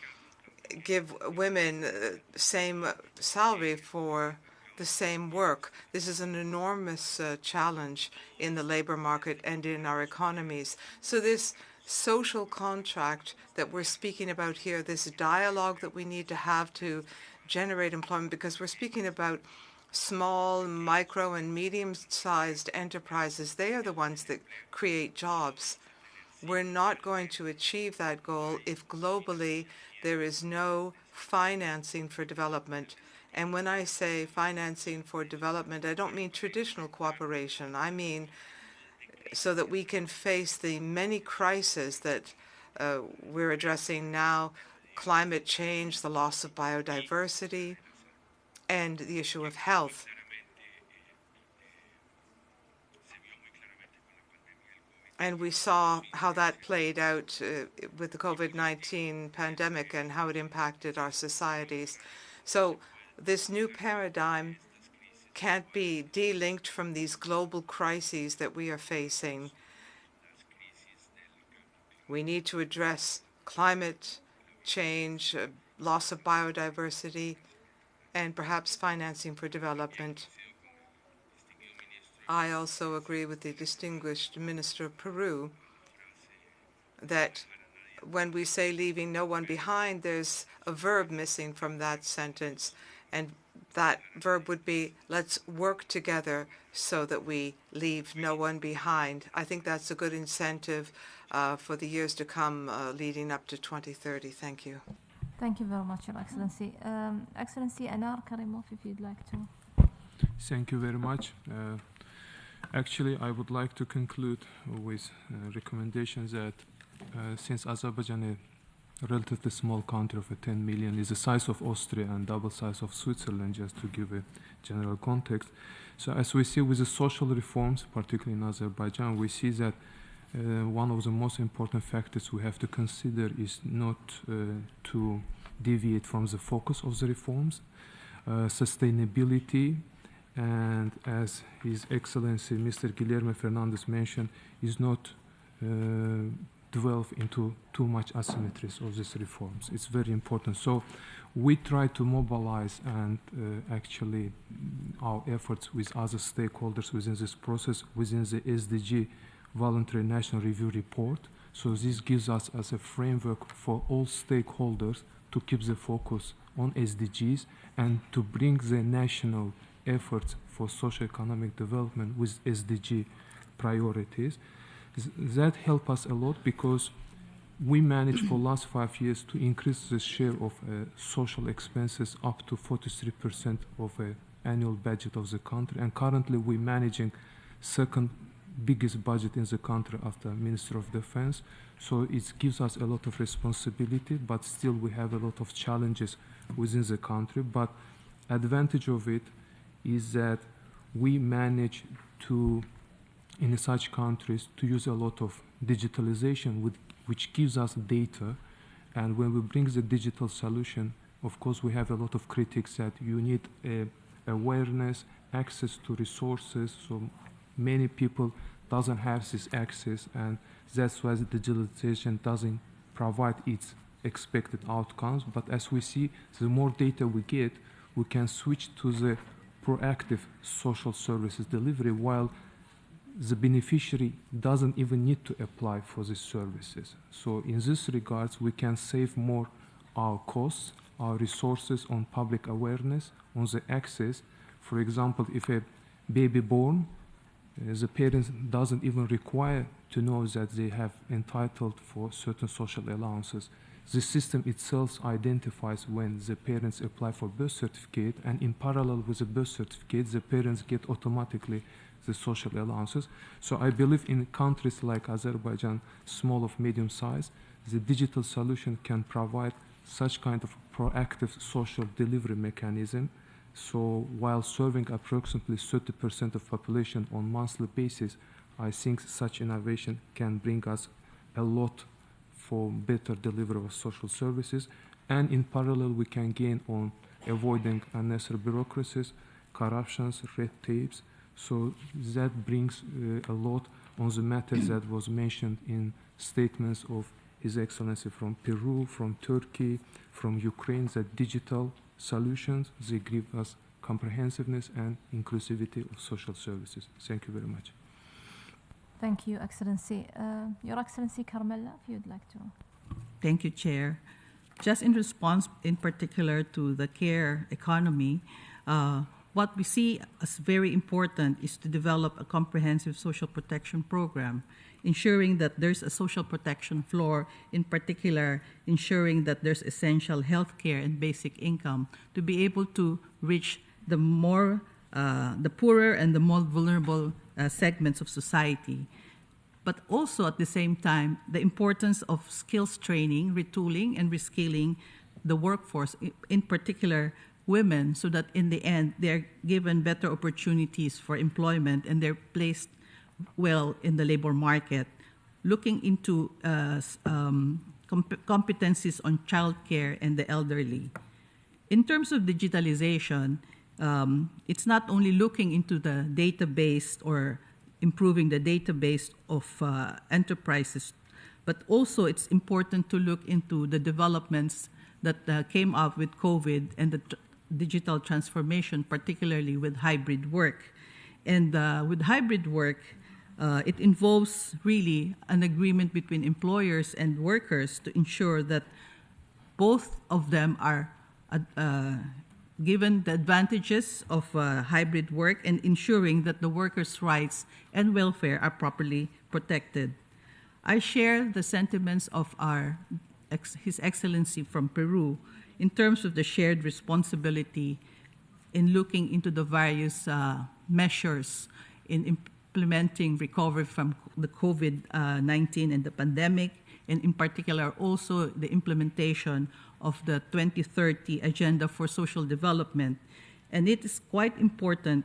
give women the same salary for the same work. This is an enormous challenge in the labor market and in our economies. So this social contract that we're speaking about here, this dialogue that we need to have to generate employment, because we're speaking about small, micro, and medium-sized enterprises. They are the ones that create jobs. We're not going to achieve that goal if globally there is no financing for development. And when I say financing for development, I don't mean traditional cooperation. I mean so that we can face the many crises that we're addressing now: climate change, the loss of biodiversity, and the issue of health. And we saw how that played out with the COVID-19 pandemic and how it impacted our societies. So this new paradigm can't be delinked from these global crises that we are facing. We need to address climate change, loss of biodiversity, and perhaps financing for development. I also agree with the distinguished Minister of Peru that when we say leaving no one behind, there's a verb missing from that sentence, and that verb would be, let's work together so that we leave no one behind. I think that's a good incentive for the years to come leading up to 2030. Thank you. Thank you very much, Your Excellency. Excellency Anar Karimov, if you'd like to. Thank you very much. Actually, I would like to conclude with recommendations that since Azerbaijan is a relatively small country of 10 million, is the size of Austria and double size of Switzerland, just to give a general context. So as we see with the social reforms, particularly in Azerbaijan, we see that one of the most important factors we have to consider is not to deviate from the focus of the reforms, sustainability, and as His Excellency Mr. Guilherme Fernandes mentioned, is not delve into too much asymmetries of these reforms. It's very important. So we try to mobilize and actually our efforts with other stakeholders within this process, within the SDG Voluntary National Review Report. So this gives us as a framework for all stakeholders to keep the focus on SDGs and to bring the national efforts for socio-economic development with SDG priorities. That helped us a lot because we managed for the last 5 years to increase the share of social expenses up to 43% of annual budget of the country. And currently we're managing second biggest budget in the country after Minister of Defense. So it gives us a lot of responsibility, but still we have a lot of challenges within the country. But advantage of it is that we manage to, in such countries, to use a lot of digitalization, which gives us data. And when we bring the digital solution, of course, we have a lot of critics that you need awareness, access to resources. So many people doesn't have this access, and that's why the digitalization doesn't provide its expected outcomes. But as we see, the more data we get, we can switch to the proactive social services delivery, while the beneficiary doesn't even need to apply for these services. So in this regards, we can save more our costs, our resources on public awareness, on the access. For example, if a baby born, the parents doesn't even require to know that they have entitled for certain social allowances. The system itself identifies when the parents apply for birth certificate, and in parallel with the birth certificate, the parents get automatically the social allowances. So I believe in countries like Azerbaijan, small of medium size, the digital solution can provide such kind of proactive social delivery mechanism. So while serving approximately 30% of population on monthly basis, I think such innovation can bring us a lot for better delivery of social services. And in parallel, we can gain on avoiding unnecessary bureaucracies, corruptions, red tapes. So that brings a lot on the matters that was mentioned in statements of His Excellency from Peru, from Turkey, from Ukraine, that digital solutions, they give us comprehensiveness and inclusivity of social services. Thank you very much. Thank you, Excellency. Your Excellency Carmela, if you'd like to. Thank you, Chair. Just in response in particular to the care economy, what we see as very important is to develop a comprehensive social protection program, ensuring that there's a social protection floor, in particular ensuring that there's essential health care and basic income to be able to reach the poorer and the more vulnerable segments of society. But also at the same time, the importance of skills training, retooling, and reskilling the workforce, in particular women, so that in the end they're given better opportunities for employment and they're placed well in the labor market. Looking into competencies on childcare and the elderly. In terms of digitalization, it's not only looking into the database or improving the database of enterprises, but also it's important to look into the developments that came up with COVID and the digital transformation, particularly with hybrid work. And with hybrid work, it involves really an agreement between employers and workers to ensure that both of them are given the advantages of hybrid work and ensuring that the workers' rights and welfare are properly protected. I share the sentiments of His Excellency from Peru in terms of the shared responsibility in looking into the various measures in implementing recovery from the COVID-19 and the pandemic, and in particular also the implementation of the 2030 Agenda for Social Development. And it is quite important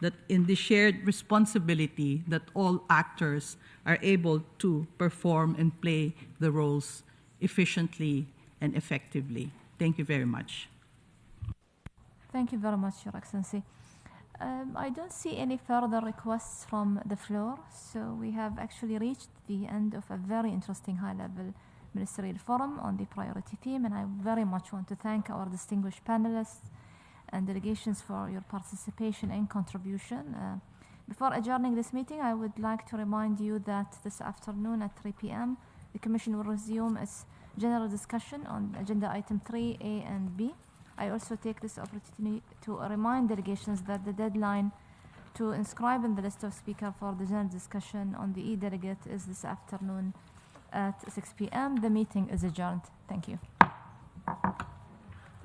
that in the shared responsibility that all actors are able to perform and play the roles efficiently and effectively. Thank you very much. Thank you very much, Your Excellency. I don't see any further requests from the floor, so we have actually reached the end of a very interesting high-level ministerial forum on the priority theme, and I very much want to thank our distinguished panelists and delegations for your participation and contribution. Before adjourning this meeting, I would like to remind you that this afternoon at 3 p.m., the Commission will resume its general discussion on Agenda Item 3A and B. I also take this opportunity to remind delegations that the deadline to inscribe in the list of speakers for the general discussion on the e-delegate is this afternoon at 6 p.m. The meeting is adjourned. Thank you.